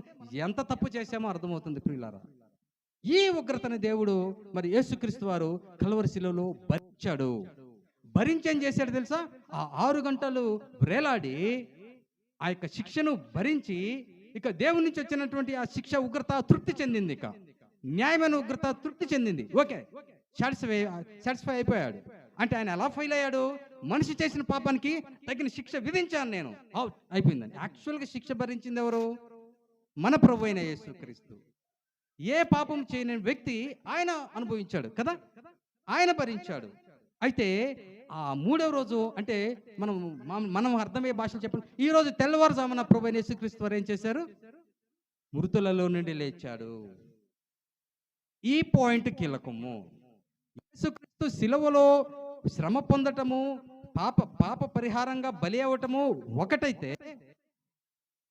ఎంత తప్పు చేశామో అర్థమవుతుంది ప్రియులారా. ఈ ఉగ్రతని దేవుడు మరి యేసుక్రీస్తు వారు కల్వరి శిలువలో భరించాడు. భరించి ఏం చేశాడు తెలుసా? ఆ 6 గంటలు వేలాడి ఆ యొక్క శిక్షను భరించి ఇక దేవుని నుంచి వచ్చినటువంటి ఆ శిక్ష ఉగ్రత తృప్తి చెందింది. ఇక న్యాయమైన ఉగ్రత తృప్తి చెందింది. ఓకే, సాటిస్ఫై అయిపోయాడు. అంటే ఆయన ఎలా ఫెయిల్ అయ్యాడు? మనిషి చేసిన పాపానికి తగిన శిక్ష విధించాను నేను, అయిపోయిందని. యాక్చువల్గా శిక్ష భరించింది ఎవరు? మన ప్రభు అయిన యేసుక్రీస్తు. ఏ పాపం చేయని వ్యక్తి ఆయన అనుభవించాడు కదా, ఆయన భరించాడు. అయితే ఆ 3వ రోజు అంటే మనం అర్థమయ్యే భాషలు చెప్పండి. ఈ రోజు తెల్లవారుజామున ప్రభు అయిన యేసుక్రీస్తు వారు ఏం చేశారు? మృతులలో నుండి లేచాడు. ఈ పాయింట్ కీలకము. యేసుక్రీస్తు శిలువలో శ్రమ పొందటము, పాప పరిహారంగా బలి అవ్వటము ఒకటైతే,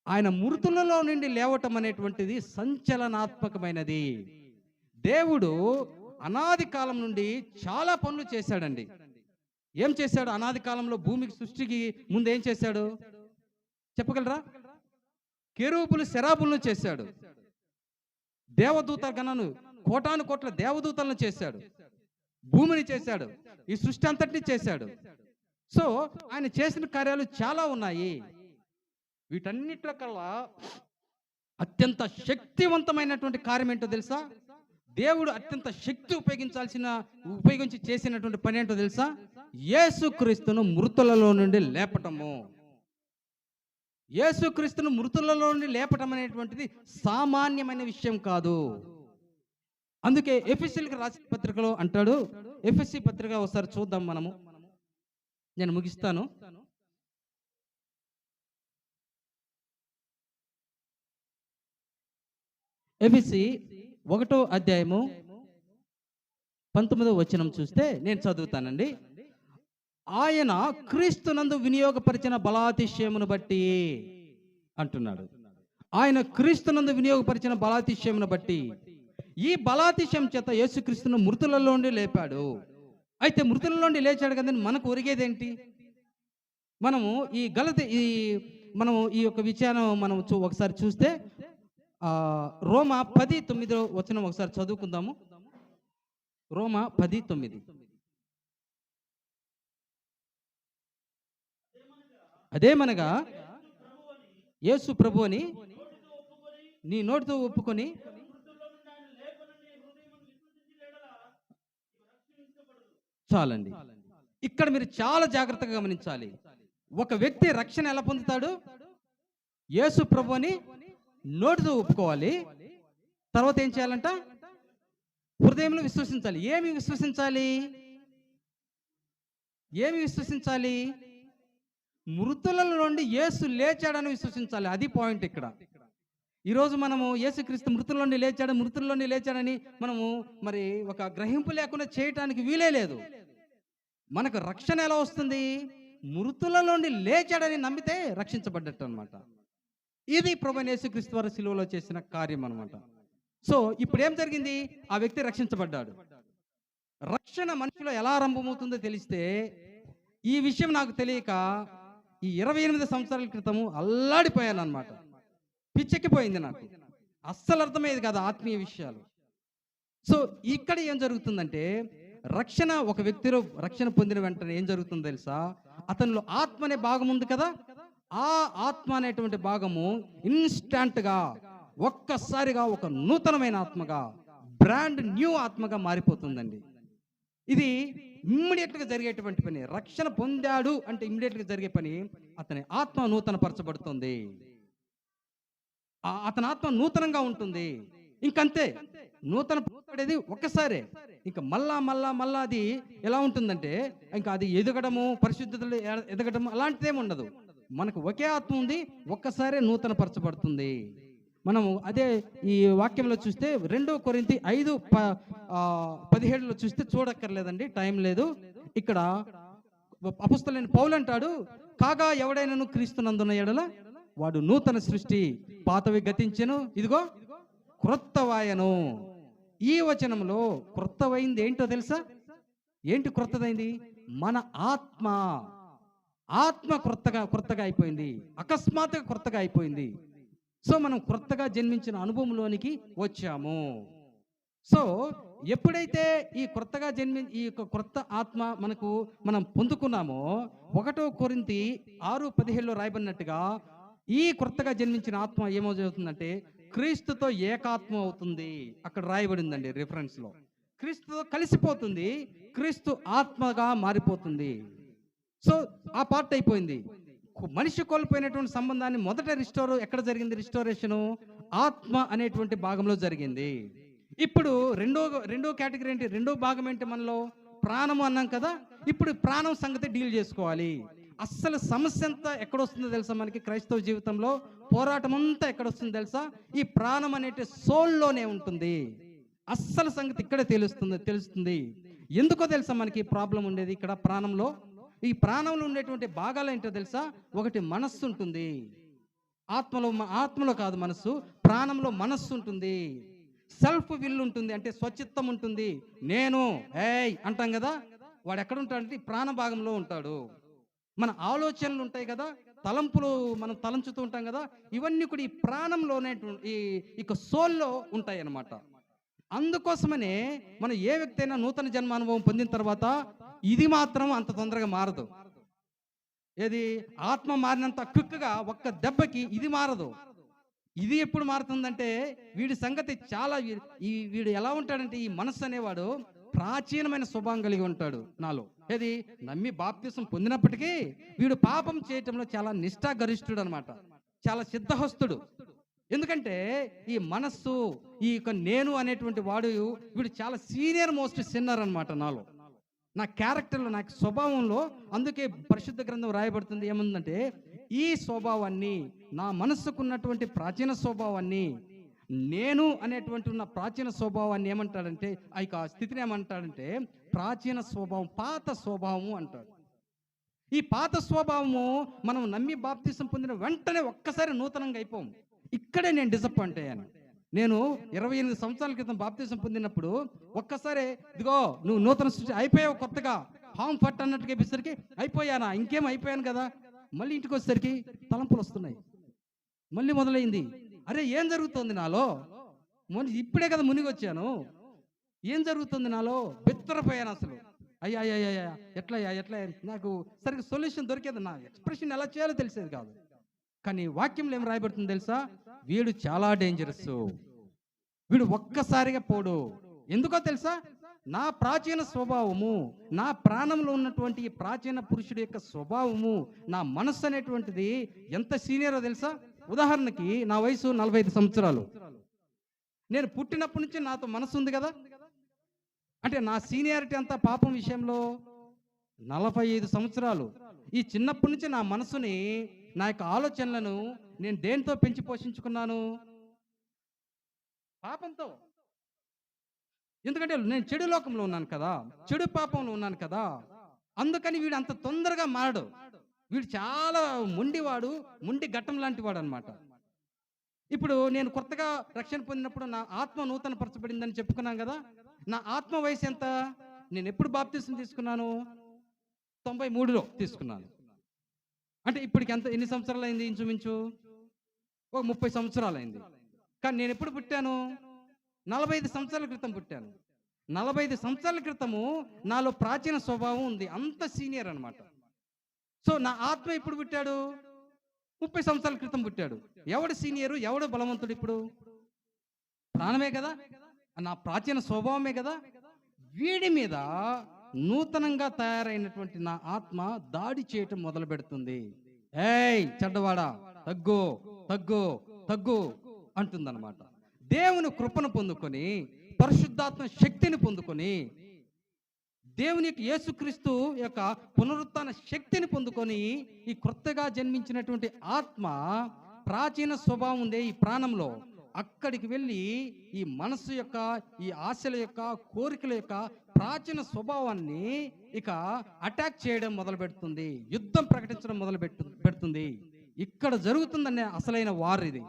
ఆయన మృతులలో నుండి లేవటం అనేటువంటిది సంచలనాత్మకమైనది. దేవుడు అనాది కాలం నుండి చాలా పనులు చేశాడండి. ఏం చేశాడు? అనాది కాలంలో భూమికి సృష్టికి ముందు ఏం చేశాడు చెప్పగలరా? కెరూబులు శరాబులను చేశాడు. దేవదూత గణను కోటాను కోట్ల దేవదూతలను చేశాడు. భూమిని చేశాడు. ఈ సృష్టి అంతటిని చేశాడు. సో ఆయన చేసిన కార్యాలు చాలా ఉన్నాయి. వీటన్నిటి కల్లా అత్యంత శక్తివంతమైనటువంటి కార్యం ఏంటో తెలుసా? దేవుడు అత్యంత శక్తి ఉపయోగించి చేసినటువంటి పని ఏంటో తెలుసా? యేసుక్రీస్తును మృతులలో నుండి లేపటము. యేసుక్రీస్తును మృతులలో నుండి లేపటం అనేటువంటిది సామాన్యమైన విషయం కాదు. అందుకే ఎఫెసీయులకు రాసిన పత్రికలో అంటాడు. ఎఫెసీ పత్రిక ఒకసారి చూద్దాం మనము. నేను ముగిస్తాను. ఎఫెసీ 1వ అధ్యాయము 19వ వచనం చూస్తే నేను చదువుతానండి. ఆయన క్రీస్తునందు వినియోగపరిచిన బలాతిశయమును బట్టి అంటున్నాడు. ఆయన క్రీస్తునందు వినియోగపరిచిన బలాతిశయమును బట్టి, ఈ బలాతిశయం చేత యేసుక్రీస్తును మృతులలో నుండి లేపాడు. అయితే మృతులలో నుండి లేచాడు కదండి, మనకు ఒరిగేదేంటి? మనము మనము ఈ యొక్క విషయాన్ని మనం ఒకసారి చూస్తే రోమా 10:9 వచనం ఒకసారి చదువుకుందాము. రోమా 10:9. అదేమనగా యేసు ప్రభువుని నీ నోటితో ఒప్పుకొని చాలండి. ఇక్కడ మీరు చాలా జాగ్రత్తగా గమనించాలి. ఒక వ్యక్తి రక్షణ ఎలా పొందుతాడు? యేసు ప్రభువుని నోటితో ఒప్పుకోవాలి. తర్వాత ఏం చేయాలంట? హృదయంలో విశ్వసించాలి. ఏమి విశ్వసించాలి? మృతుల నుండి యేసు లేచాడని విశ్వసించాలి. అది పాయింట్ ఇక్కడ. ఈరోజు మనము యేసుక్రీస్తు మృతుల నుండి లేచాడని మనము మరి ఒక గ్రహింపు లేకుండా చేయటానికి వీలే లేదు. మనకు రక్షణ ఎలా వస్తుంది? మృతుల నుండి లేచాడని నమ్మితే రక్షించబడ్డట్టు అనమాట. ఇది ప్రభువైన యేసుక్రీస్తు వారు శిలువలో చేసిన కార్యం అనమాట. సో ఇప్పుడు ఏం జరిగింది? ఆ వ్యక్తి రక్షించబడ్డాడు. రక్షణ మనిషిలో ఎలా ఆరంభమవుతుందో తెలిస్తే, ఈ విషయం నాకు తెలియక ఈ 28 సంవత్సరాల క్రితము అల్లాడిపోయాను అనమాట. పిచ్చెక్కిపోయింది నాకు. అస్సలు అర్థమయ్యేది కాదు ఆత్మీయ విషయాలు. సో ఇక్కడ ఏం జరుగుతుందంటే, రక్షణ ఒక వ్యక్తిలో రక్షణ పొందిన వెంటనే ఏం జరుగుతుందో తెలుసా? అతనిలో ఆత్మ అనే భాగం ఉంది కదా, ఆ ఆత్మ అనేటువంటి భాగము ఇన్స్టాంట్గా ఒక్కసారిగా ఒక నూతనమైన ఆత్మగా, బ్రాండ్ న్యూ ఆత్మగా మారిపోతుందండి. ఇది ఇమ్మీడియట్గా జరిగేటువంటి పని. రక్షణ పొందాడు అంటే ఇమ్మీడియట్గా జరిగే పని. అతని ఆత్మ నూతన పరచబడుతుంది. అతని ఆత్మ నూతనంగా ఉంటుంది. ఇంకంతే, నూతన పడేది ఒక్కసారే. ఇంకా మళ్ళా అది ఎలా ఉంటుందంటే, ఇంకా అది ఎదగడము, పరిశుద్ధతలు ఎదగడము అలాంటిదేమి ఉండదు. మనకు ఒకే ఆత్మ ఉంది, ఒక్కసారే నూతన పరచబడుతుంది. మనము అదే ఈ వాక్యంలో చూస్తే 2 కొరింథీ 5:17 చూస్తే చూడక్కర్లేదండి, టైం లేదు. ఇక్కడ అపొస్తలుడైన పౌలు అంటాడు, కాగా ఎవడైనను క్రీస్తునందున్న ఎడల వాడు నూతన సృష్టి, పాతవి గతించెను, ఇదిగో క్రొత్తవాయను. ఈ వచనంలో క్రొత్తవైంది ఏంటో తెలుసా? ఏంటి క్రొత్తదైంది? మన ఆత్మ. ఆత్మ క్రొత్తగా అయిపోయింది, అకస్మాత్తుగా క్రొత్తగా అయిపోయింది. సో మనం క్రొత్తగా జన్మించిన అనుభవంలోనికి వచ్చాము. సో ఎప్పుడైతే ఈ క్రొత్తగా ఈ యొక్క క్రొత్త ఆత్మ మనం పొందుకున్నామో, 1 కొరింథీ 6:17లో రాయబడినట్టుగా ఈ క్రొత్తగా జన్మించిన ఆత్మ ఏమవుతుందంటే క్రీస్తుతో ఏకాత్మ అవుతుంది. అక్కడ రాయబడిందండి రిఫరెన్స్ లో. క్రీస్తుతో కలిసిపోతుంది, క్రీస్తు ఆత్మగా మారిపోతుంది. సో ఆ పార్ట్ అయిపోయింది. మనిషి కోల్పోయినటువంటి సంబంధాన్ని మొదట ఎక్కడ జరిగింది? రిస్టోరేషను ఆత్మ అనేటువంటి భాగంలో జరిగింది. ఇప్పుడు రెండో కేటగిరీ ఏంటి? రెండో భాగం ఏంటి? మనలో ప్రాణము అన్నాం కదా. ఇప్పుడు ప్రాణం సంగతి డీల్ చేసుకోవాలి. అస్సలు సమస్య అంతా ఎక్కడొస్తుందో తెలుసా? మనకి క్రైస్తవ జీవితంలో పోరాటం అంతా ఎక్కడొస్తుందో తెలుసా? ఈ ప్రాణం అనేటి సోల్లోనే ఉంటుంది. అస్సలు సంగతి ఇక్కడే తెలుస్తుంది. ఎందుకో తెలుసా మనకి ప్రాబ్లం ఉండేది ఇక్కడ ప్రాణంలో? ఈ ప్రాణంలో ఉండేటువంటి భాగాలు ఏంటో తెలుసా? ఒకటి మనస్సు ఉంటుంది. ఆత్మలో కాదు మనస్సు, ప్రాణంలో మనస్సు ఉంటుంది. సెల్ఫ్ విల్ ఉంటుంది, అంటే స్వచిత్తం ఉంటుంది. నేను అంటాం కదా, వాడు ఎక్కడ ఉంటాడంటే ప్రాణ భాగంలో ఉంటాడు. మన ఆలోచనలు ఉంటాయి కదా, తలంపులు మనం తలంచుతూ ఉంటాం కదా, ఇవన్నీ కూడా ఈ ప్రాణంలోనే ఇక సోల్లో ఉంటాయి అన్నమాట. అందుకోసమనే మనం ఏ వ్యక్తి అయినా నూతన జన్మ అనుభవం పొందిన తర్వాత ఇది మాత్రం అంత తొందరగా మారదు. ఏది? ఆత్మ మారినంత క్విక్గా ఒక్క దెబ్బకి ఇది మారదు. ఇది ఎప్పుడు మారుతుందంటే వీడి సంగతి చాలా వీడు ఎలా ఉంటాడంటే, ఈ మనస్సు అనేవాడు ప్రాచీనమైన స్వభావం కలిగి ఉంటాడు నాలో. ఏది? నమ్మి బాప్తిసం పొందినప్పటికీ వీడు పాపం చేయటంలో చాలా నిష్ఠాగరిష్ఠుడు అనమాట, చాలా సిద్ధహస్తుడు. ఎందుకంటే ఈ మనస్సు, ఈ యొక్క నేను అనేటువంటి వీడు చాలా సీనియర్ మోస్ట్ సిన్నర్ అనమాట నాలో, నా క్యారెక్టర్లో, నా స్వభావంలో. అందుకే పరిశుద్ధ గ్రంథం రాయబడుతుంది ఏముందంటే, ఈ స్వభావాన్ని, నా మనస్సుకున్నటువంటి ప్రాచీన స్వభావాన్ని, నేను అనేటువంటి ఉన్న ప్రాచీన స్వభావాన్ని ఏమంటాడంటే, ఆ యొక్క స్థితిని ఏమంటాడంటే ప్రాచీన స్వభావం, పాత స్వభావము అంటాడు. ఈ పాత స్వభావము మనం నమ్మి బాప్తిసం పొందిన వెంటనే ఒక్కసారి నూతనంగా అయిపోము. ఇక్కడే నేను డిసప్పాయింట్ అయ్యాను. నేను 28 సంవత్సరాల క్రితం బాప్తిసం పొందినప్పుడు ఒక్కసారి ఇదిగో నువ్వు నూతన సృష్టి అయిపోయావు, కొత్తగా హామ్ ఫట్ అన్నట్టుగా చెప్పేసరికి అయిపోయానా? ఇంకేం అయిపోయాను కదా. మళ్ళీ ఇంటికి వచ్చేసరికి తలంపులు వస్తున్నాయి. మళ్ళీ మొదలైంది. అరే ఏం జరుగుతుంది నాలో? ఇప్పుడే కదా మునిగి వచ్చాను, ఏం జరుగుతుంది నాలో? బెత్తరపోయాను అసలు. అయ్యా ఎట్లా నాకు సరిగ్గా సొల్యూషన్ దొరికేది. నా ఎక్స్ప్రెషన్ ఎలా చేయాలో తెలిసేది కాదు. కానీ వాక్యంలో ఏం రాయబడుతుంది తెలుసా? వీడు చాలా డేంజరస్, వీడు ఒక్కసారిగా పోడు. ఎందుకో తెలుసా? నా ప్రాచీన స్వభావము, నా ప్రాణంలో ఉన్నటువంటి ఈ ప్రాచీన పురుషుడి యొక్క స్వభావము, నా మనస్సు అనేటువంటిది ఎంత సీనియరో తెలుసా? ఉదాహరణకి నా వయసు 45 సంవత్సరాలు. నేను పుట్టినప్పటి నుంచి నాతో మనసు ఉంది కదా. అంటే నా సీనియారిటీ అంతా పాపం విషయంలో 45 సంవత్సరాలు. ఈ చిన్నప్పటి నుంచి నా మనసుని, నా యొక్క ఆలోచనలను నేను దేంతో పెంచి పోషించుకున్నాను? పాపంతో. ఎందుకంటే నేను చెడు లోకంలో ఉన్నాను కదా, చెడు పాపంలో ఉన్నాను కదా. అందుకని వీడు అంత తొందరగా మారడు. వీడు చాలా మొండి ఘట్టం లాంటి వాడు అనమాట. ఇప్పుడు నేను కొత్తగా రక్షణ పొందినప్పుడు నా ఆత్మ నూతన పరచబడిందని చెప్పుకున్నాను కదా. నా ఆత్మ వయసు ఎంత? నేను ఎప్పుడు బాప్తిసం తీసుకున్నాను? 93లో తీసుకున్నాను. అంటే ఇప్పటికి ఎన్ని సంవత్సరాలు అయింది? ఇంచుమించు ఒక 30 సంవత్సరాలు అయింది. కానీ నేను ఎప్పుడు పుట్టాను? 45 సంవత్సరాల క్రితం పుట్టాను. 45 సంవత్సరాల క్రితము నాలో ప్రాచీన స్వభావం ఉంది, అంత సీనియర్ అనమాట. సో నా ఆత్మ ఎప్పుడు పుట్టాడు? 30 సంవత్సరాల క్రితం పుట్టాడు. ఎవడు సీనియరు, ఎవడు బలవంతుడు? ఇప్పుడు ప్రాణమే కదా, నా ప్రాచీన స్వభావమే కదా. వీడి మీద నూతనంగా తయారైనటువంటి నా ఆత్మ దాడి చేయటం మొదలు పెడుతుంది. చెడ్డవాడా, తగ్గు తగ్గు తగ్గు అంటుందన్నమాట. దేవుని కృపను పొందుకొని, పరిశుద్ధాత్మ శక్తిని పొందుకొని, దేవుని యొక్క యేసుక్రీస్తు యొక్క పునరుత్థాన శక్తిని పొందుకొని, ఈ కొత్తగా జన్మించినటువంటి ఆత్మ ప్రాచీన స్వభావం ఉందే ఈ ప్రాణంలో, అక్కడికి వెళ్ళి ఈ మనస్సు యొక్క, ఈ ఆశల యొక్క, కోరికల యొక్క ప్రాచీన స్వభావాన్ని ఇక అటాక్ చేయడం మొదలు పెడుతుంది, యుద్ధం ప్రకటించడం మొదలు పెడుతుంది. ఇక్కడ జరుగుతుందనే అసలైన వార్ ఇది.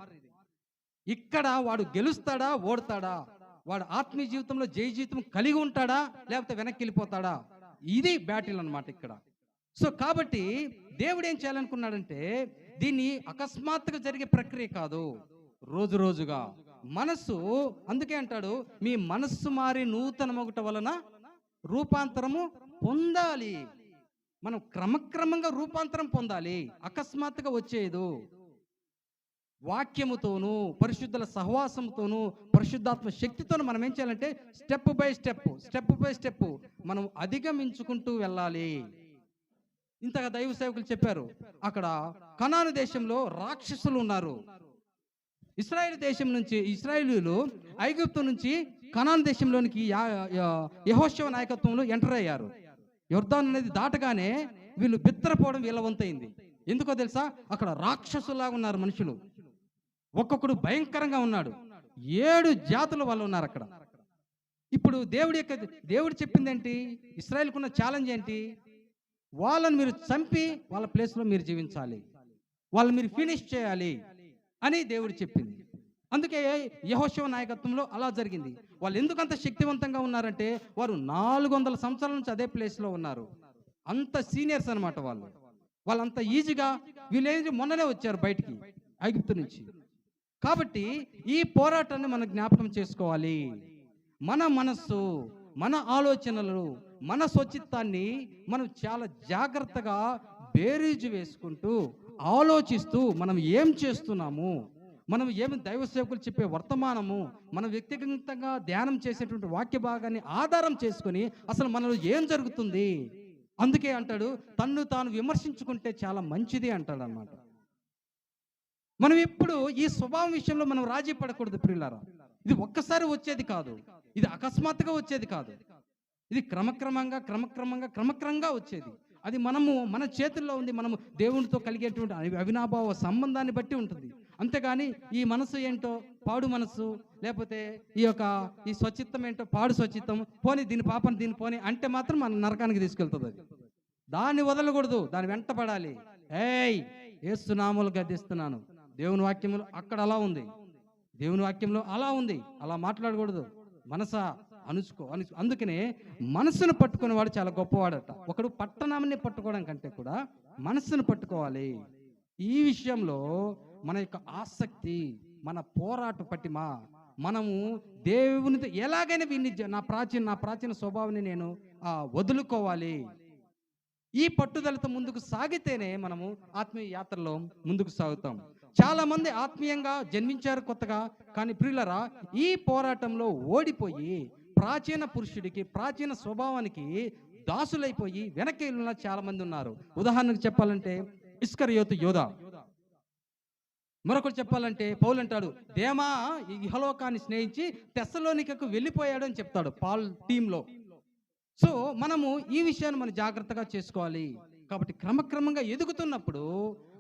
ఇక్కడ వాడు గెలుస్తాడా ఓడతాడా, వాడు ఆత్మీయ జీవితంలో జయ జీవితం కలిగి ఉంటాడా లేకపోతే వెనక్కి వెళ్ళిపోతాడా, ఇది బ్యాటిల్ అన్నమాట ఇక్కడ. సో కాబట్టి దేవుడు ఏం చేయాలనుకున్నాడంటే దీన్ని అకస్మాత్తుగా జరిగే ప్రక్రియ కాదు, రోజు రోజుగా మనస్సు. అందుకే అంటాడు మీ మనస్సు మారి నూతనమొకట వలన రూపాంతరము పొందాలి. మనం క్రమక్రమంగా రూపాంతరం పొందాలి, అకస్మాత్తుగా వచ్చేదు. వాక్యముతోనూ పరిశుద్ధుల సహవాసంతోనూ పరిశుద్ధాత్మ శక్తితోనూ మనం ఏం చేయాలంటే స్టెప్ బై స్టెప్ మనం అధిగమించుకుంటూ వెళ్ళాలి. ఇంతగా దైవ సేవకులు చెప్పారు, అక్కడ కనాను దేశంలో రాక్షసులు ఉన్నారు. ఇశ్రాయేలు దేశం నుంచి ఇశ్రాయేలీయులు ఐగుప్తు నుంచి కనాను దేశంలోనికి యెహోషువ నాయకత్వంలో ఎంటర్ అయ్యారు. యొర్దాను అనేది దాటగానే వీళ్ళు బిత్తరపోవడం వీళ్ళ వంతైంది. ఎందుకో తెలుసా, అక్కడ రాక్షసులాగా ఉన్నారు మనుషులు, ఒక్కొక్కడు భయంకరంగా ఉన్నాడు. 7 జాతుల వాళ్ళు ఉన్నారు అక్కడ. ఇప్పుడు దేవుడు చెప్పింది ఏంటి, ఇశ్రాయేలుకున్న ఛాలెంజ్ ఏంటి, వాళ్ళని మీరు చంపి వాళ్ళ ప్లేస్లో మీరు జీవించాలి, వాళ్ళని మీరు ఫినిష్ చేయాలి అని దేవుడు చెప్పింది. అందుకే యెహోషువ నాయకత్వంలో అలా జరిగింది. వాళ్ళు ఎందుకు అంత శక్తివంతంగా ఉన్నారంటే వారు 400 సంవత్సరాల నుంచి అదే ప్లేస్లో ఉన్నారు. అంత సీనియర్స్ అనమాట వాళ్ళు. వాళ్ళంత ఈజీగా వీళ్ళేంటి మొన్ననే వచ్చారు బయటికి ఐగుప్తు నుంచి. కాబట్టి ఈ పోరాటాన్ని మనం జ్ఞాపకం చేసుకోవాలి. మన మనస్సు, మన ఆలోచనలు, మన స్వచిత్తాన్ని మనం చాలా జాగ్రత్తగా బేరీజు వేసుకుంటూ ఆలోచిస్తూ మనం ఏం చేస్తున్నాము, మనం ఏమి దైవ సేవకులు చెప్పే వర్తమానము, మనం వ్యక్తిగతంగా ధ్యానం చేసేటువంటి వాక్య భాగాన్ని ఆధారం చేసుకొని అసలు మనలో ఏం జరుగుతుంది. అందుకే అంటాడు తన్ను తాను విమర్శించుకుంటే చాలా మంచిది అంటాడు అన్నమాట. మనం ఎప్పుడు ఈ స్వభావం విషయంలో మనం రాజీ పడకూడదు ప్రియులారా. ఇది ఒక్కసారి వచ్చేది కాదు, ఇది అకస్మాత్తుగా వచ్చేది కాదు, ఇది క్రమక్రమంగా వచ్చేది. అది మన చేతుల్లో ఉంది. మనము దేవునితో కలిగేటువంటి అవినాభావ సంబంధాన్ని బట్టి ఉంటుంది. అంతేగాని ఈ మనసు ఏంటో పాడు మనసు, లేకపోతే ఈ స్వచిత్తం ఏంటో పాడు స్వచిత్తం, పోని దీని పాపని దీని పోని అంటే మాత్రం మన నరకానికి తీసుకెళ్తుంది. అది దాన్ని వదలకూడదు, దాన్ని వెంటపడాలి. యేసు నామములో గద్దిస్తున్నాను, దేవుని వాక్యములో అక్కడ అలా ఉంది, దేవుని వాక్యంలో అలా ఉంది, అలా మాట్లాడకూడదు. మనసా అనుచుకో. అందుకనే మనసును పట్టుకునేవాడు చాలా గొప్పవాడట. ఒకడు పట్టణాన్ని పట్టుకోవడం కంటే కూడా మనస్సును పట్టుకోవాలి. ఈ విషయంలో మన యొక్క ఆసక్తి, మన పోరాట పట్టిమ, మనము దేవునితో ఎలాగైనా వీన్ని నా ప్రాచీన స్వభావాన్ని నేను వదులుకోవాలి. ఈ పట్టుదలతో ముందుకు సాగితేనే మనము ఆత్మీయ యాత్రలో ముందుకు సాగుతాం. చాలా మంది ఆత్మీయంగా జన్మించారు కొత్తగా, కానీ ప్రియులరా ఈ పోరాటంలో ఓడిపోయి ప్రాచీన పురుషుడికి, ప్రాచీన స్వభావానికి దాసులైపోయి వెనక్కి వెళ్ళిన చాలా మంది ఉన్నారు. ఉదాహరణకు చెప్పాలంటే ఇస్కరియోతు యోధ. మరొకరు చెప్పాలంటే పౌలు అంటాడు దేమా ఇహలోకాన్ని స్నేహించి తెస్సలోనికకు వెళ్ళిపోయాడు అని చెప్తాడు పాల్ టీంలో. సో మనము ఈ విషయాన్ని మనం జాగ్రత్తగా చేసుకోవాలి. కాబట్టి క్రమక్రమంగా ఎదుగుతున్నప్పుడు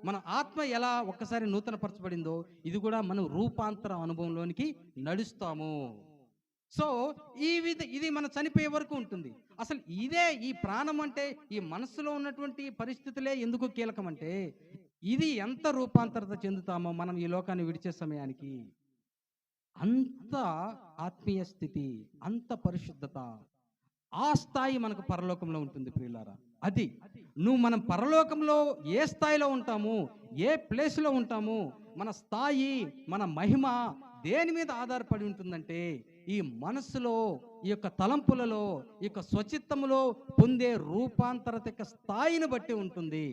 మన ఆత్మ ఎలా ఒక్కసారి నూతనపరచబడిందో ఇది కూడా మనం రూపాంతర అనుభవంలోనికి నడుస్తాము. సో ఇది మన చనిపోయే వరకు ఉంటుంది. అసలు ఈ ప్రాణం అంటే ఈ మనస్సులో ఉన్నటువంటి పరిస్థితులే ఎందుకు కీలకం అంటే ఇది ఎంత రూపాంతరత చెందుతామో మనం ఈ లోకాన్ని విడిచే సమయానికి, అంత ఆత్మీయ స్థితి, అంత పరిశుద్ధత, ఆ స్థాయి మనకు పరలోకంలో ఉంటుంది ప్రియులారా. మనం పరలోకంలో ఏ స్థాయిలో ఉంటాము, ఏ ప్లేస్లో ఉంటాము, మన స్థాయి, మన మహిమ దేని మీద ఆధారపడి ఉంటుందంటే ఈ మనస్సులో, ఈ యొక్క తలంపులలో, ఈ యొక్క స్వచిత్తములో పొందే రూపాంతరత యొక్క స్థాయిని బట్టి ఉంటుంది.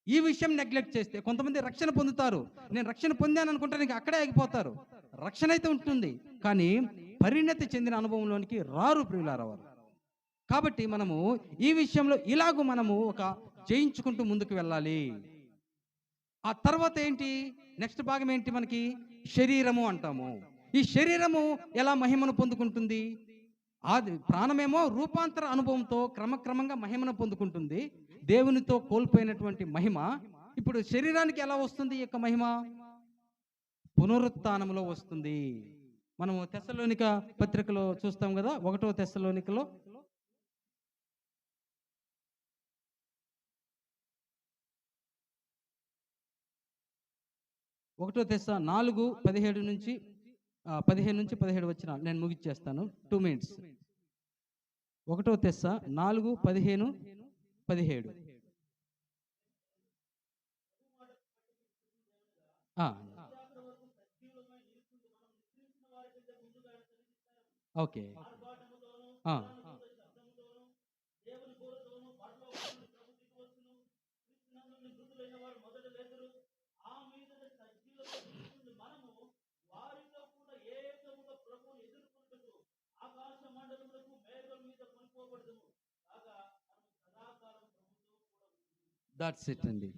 ఈ విషయం నెగ్లెక్ట్ చేస్తే కొంతమంది రక్షణ పొందుతారు, నేను రక్షణ పొందాను అనుకుంటానికి అక్కడే ఆగిపోతారు. రక్షణ అయితే ఉంటుంది కానీ పరిణతి చెందిన అనుభవంలోనికి రారు ప్రియులారా వారు. కాబట్టి మనము ఈ విషయంలో ఇలాగూ మనము జయించుకుంటూ ముందుకు వెళ్ళాలి. ఆ తర్వాత ఏంటి, నెక్స్ట్ భాగం ఏంటి, మనకి శరీరము అంటాము. ఈ శరీరము ఎలా మహిమను పొందుకుంటుంది? ప్రాణమేమో రూపాంతర అనుభవంతో క్రమక్రమంగా మహిమను పొందుకుంటుంది, దేవునితో కోల్పోయినటువంటి మహిమ. ఇప్పుడు శరీరానికి ఎలా వస్తుంది ఈ యొక్క మహిమ? పునరుత్థానంలో వస్తుంది. మనము తెస్సలోనిక పత్రికలో చూస్తాం కదా, 1వ తెస్సలోనికలో 1 తెస్స 4:17 నుంచి 15 నుంచి 17 వచ్చిన నేను ముగిచ్చేస్తాను. 2 minutes. 1 తెస్స 4:15, 17. ఓకే. దట్స్ ఇట్ అండి.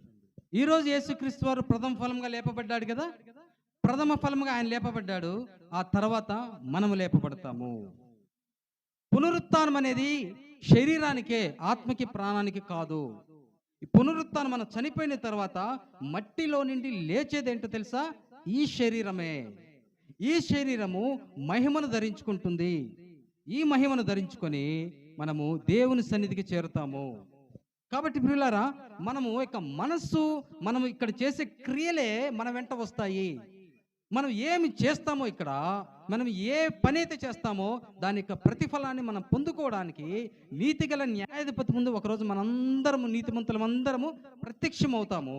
ఈరోజు యేసుక్రీస్తు వారు ప్రథమ ఫలంగా లేపబడ్డాడు కదా. ప్రథమ ఫలముగా ఆయన లేపబడ్డాడు. ఆ తర్వాత మనము లేపబడతాము. పునరుత్థానం అనేది శరీరానికే, ఆత్మకి, ప్రాణానికి కాదు. ఈ పునరుత్థానం మనం చనిపోయిన తర్వాత మట్టిలో నుండి లేచేదేంటో తెలుసా? ఈ శరీరమే. ఈ శరీరము మహిమను ధరించుకుంటుంది. ఈ మహిమను ధరించుకొని మనము దేవుని సన్నిధికి చేరుతాము. కాబట్టి ప్రియులారా, మనము యొక్క మనస్సు, మనము ఇక్కడ చేసే క్రియలే మన వెంట వస్తాయి. మనం ఏమి చేస్తామో, ఇక్కడ మనం ఏ పని అయితే చేస్తామో దాని యొక్క ప్రతిఫలాన్ని మనం పొందుకోవడానికి నీతిగల న్యాయాధిపతి ముందు ఒకరోజు మనందరము, నీతిమంతులమందరము ప్రత్యక్షమవుతాము.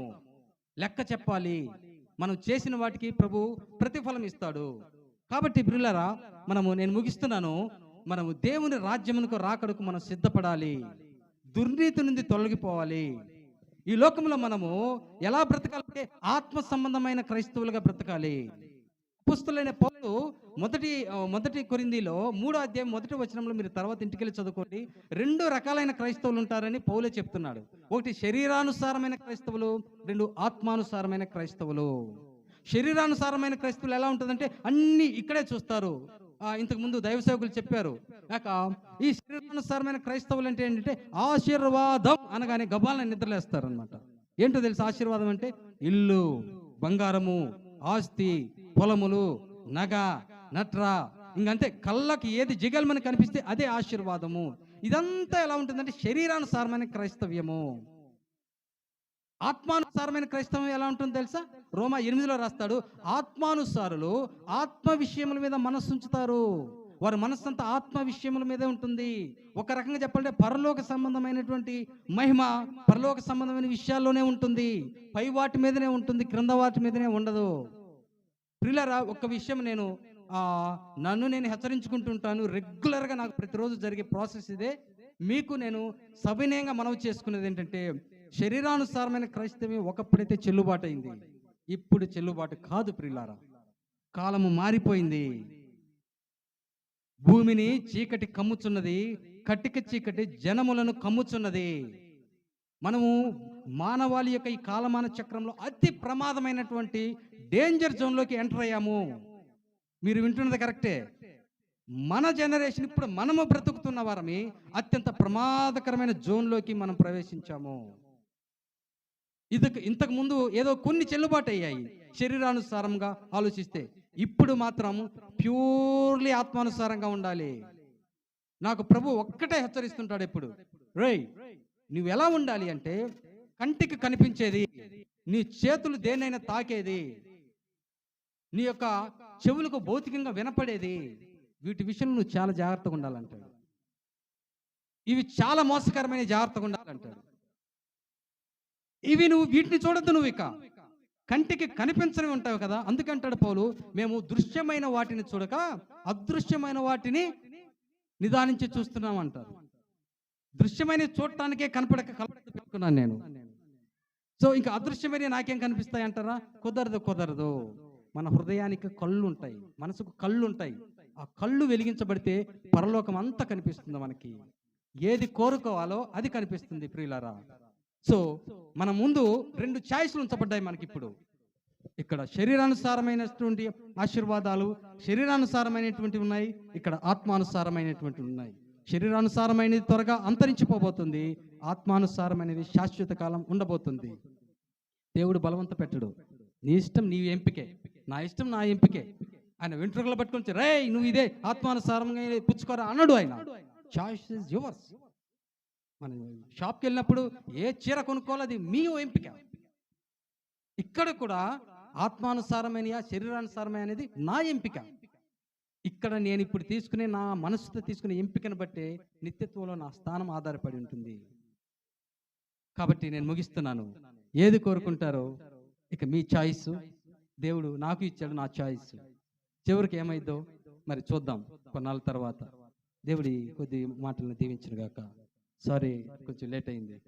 లెక్క చెప్పాలి. మనం చేసిన వాటికి ప్రభు ప్రతిఫలం ఇస్తాడు. కాబట్టి ప్రియులారా, నేను ముగిస్తున్నాను. మనము దేవుని రాజ్యమునకు రాకడకు మనం సిద్ధపడాలి. దుర్నీతి నుండి తొలగిపోవాలి. ఈ లోకంలో మనము ఎలా బ్రతకాలంటే ఆత్మ సంబంధమైన క్రైస్తవులుగా బ్రతకాలి. అపోస్తలుడైన పౌలు మొదటి కొరింథీలో 3వ అధ్యాయం 1వ వచనంలో, మీరు తర్వాత ఇంటికెళ్ళి చదువుకోండి, 2 రకాలైన క్రైస్తవులు ఉంటారని పౌలే చెప్తున్నాడు. ఒకటి శరీరానుసారమైన క్రైస్తవులు, 2 ఆత్మానుసారమైన క్రైస్తవులు. శరీరానుసారమైన క్రైస్తవులు ఎలా ఉంటుందంటే అన్ని ఇక్కడే చూస్తారు. ఇంతకు ముందు దైవ సేవకులు చెప్పారు. ఈ శరీరానుసారమైన క్రైస్తవులు అంటే ఏంటంటే ఆశీర్వాదం అనగానే గబాలను నిద్రలేస్తారు అనమాట. ఏంటో తెలుసు? ఆశీర్వాదం అంటే ఇల్లు, బంగారము, ఆస్తి, పొలములు, నగ, నట్ర, ఇంకంతే. కళ్ళకి ఏది జిగల్మని కనిపిస్తే అదే ఆశీర్వాదము. ఇదంతా ఎలా ఉంటుందంటే శరీరానుసారమైన క్రైస్తవ్యము. ఆత్మానుసారమైన క్రైస్తవం ఎలా ఉంటుందో తెలుసా? రోమా 8లో రాస్తాడు, ఆత్మానుసారులు ఆత్మ విషయముల మీద మనస్సు ఉంచుతారు. వారి మనస్సంతా ఆత్మ విషయముల మీదే ఉంటుంది. ఒక రకంగా చెప్పాలంటే పరలోక సంబంధమైనటువంటి మహిమ పరలోక సంబంధమైన విషయాల్లోనే ఉంటుంది. పై వాటి మీదనే ఉంటుంది, క్రింద వాటి మీదనే ఉండదు. ప్రియులారా, ఒక విషయం నన్ను నేను హెచ్చరించుకుంటుంటాను. రెగ్యులర్గా నాకు ప్రతిరోజు జరిగే ప్రాసెస్ ఇదే. మీకు నేను సవినయంగా మనవి చేసుకునేది ఏంటంటే, శరీరానుసారమైన క్రైస్తవ్యం ఒకప్పుడైతే చెల్లుబాటు అయింది, ఇప్పుడు చెల్లుబాటు కాదు ప్రియులారా. కాలము మారిపోయింది. భూమిని చీకటి కమ్ముచున్నది, కట్టిక చీకటి జనములను కమ్ముచున్నది. మనము మానవాళి యొక్క ఈ కాలమాన చక్రంలో అతి ప్రమాదమైనటువంటి డేంజర్ జోన్లోకి ఎంటర్ అయ్యాము. మీరు వింటున్నది కరెక్టే. మన జనరేషన్, ఇప్పుడు మనము బ్రతుకుతున్న వారమి అత్యంత ప్రమాదకరమైన జోన్లోకి మనం ప్రవేశించాము. ఇంతకు ముందు ఏదో కొన్ని చెల్లుబాటు అయ్యాయి శరీరానుసారంగా ఆలోచిస్తే. ఇప్పుడు మాత్రం ప్యూర్లీ ఆత్మానుసారంగా ఉండాలి. నాకు ప్రభు ఒక్కటే హెచ్చరిస్తుంటాడు ఎప్పుడు, రేయ్ నువ్వు ఎలా ఉండాలి అంటే, కంటికి కనిపించేది, నీ చేతులు దేన్నైనా తాకేది, నీ యొక్క చెవులకు భౌతికంగా వినపడేది, వీటి విషయంలో నువ్వు చాలా జాగ్రత్తగా ఉండాలంటాడు. ఇవి చాలా మోసకరమైన, జాగ్రత్తగా ఉండాలంటాడు. వీటిని చూడద్దు, నువ్వు ఇక కంటికి కనిపించని ఉంటావు కదా. అందుకంటాడు పౌలు, మేము దృశ్యమైన వాటిని చూడక అదృశ్యమైన వాటిని నిదానించి చూస్తున్నాం అంటారు. దృశ్యమైన చూడటానికే కనపడక పెట్టుకున్నాను నేను. సో ఇంకా అదృశ్యమైన నాకేం కనిపిస్తాయి అంటారా? కుదరదు. మన హృదయానికి కళ్ళు ఉంటాయి, మనసుకు కళ్ళు ఉంటాయి. ఆ కళ్ళు వెలిగించబడితే పరలోకం అంతా కనిపిస్తుంది. మనకి ఏది కోరుకోవాలో అది కనిపిస్తుంది ప్రియులారా. సో మన ముందు 2 ఛాయిస్లు ఉంచబడ్డాయి మనకి. ఇప్పుడు ఇక్కడ శరీరానుసారమైనటువంటి ఆశీర్వాదాలు, శరీరానుసారమైనటువంటి ఉన్నాయి, ఇక్కడ ఆత్మానుసారమైనటువంటి ఉన్నాయి. శరీరానుసారమైనది త్వరగా అంతరించిపోబోతుంది, ఆత్మానుసారమైనది శాశ్వత కాలం ఉండబోతుంది. దేవుడు బలవంత పెట్టడు. నీ ఇష్టం నీ ఎంపికే, నా ఇష్టం నా ఎంపికే. ఆయన వెంట్రుకలు పట్టుకొని రే నువ్వు ఇదే ఆత్మానుసారంగా పుచ్చుకోరా అన్నాడు ఆయన. Choice is yours. మనం షాప్కి వెళ్ళినప్పుడు ఏ చీర కొనుక్కోవాలి అది మీ ఎంపిక. ఇక్కడ కూడా ఆత్మానుసారమైన శరీరానుసారమైన అనేది నా ఎంపిక. ఇక్కడ నేను ఇప్పుడు తీసుకునే నా మనసుతో తీసుకునే ఎంపికను బట్టి నిత్యత్వంలో నా స్థానం ఆధారపడి ఉంటుంది. కాబట్టి నేను ముగిస్తున్నాను. ఏది కోరుకుంటారో ఇక మీ చాయిస్. దేవుడు నాకు ఇచ్చాడు నా చాయిస్. చివరికి ఏమైందో మరి చూద్దాం కొన్నాళ్ళ తర్వాత. దేవుడి కొద్ది మాటలను దీవించును గాక. సారీ, కొంచెం లేట్ అయింది.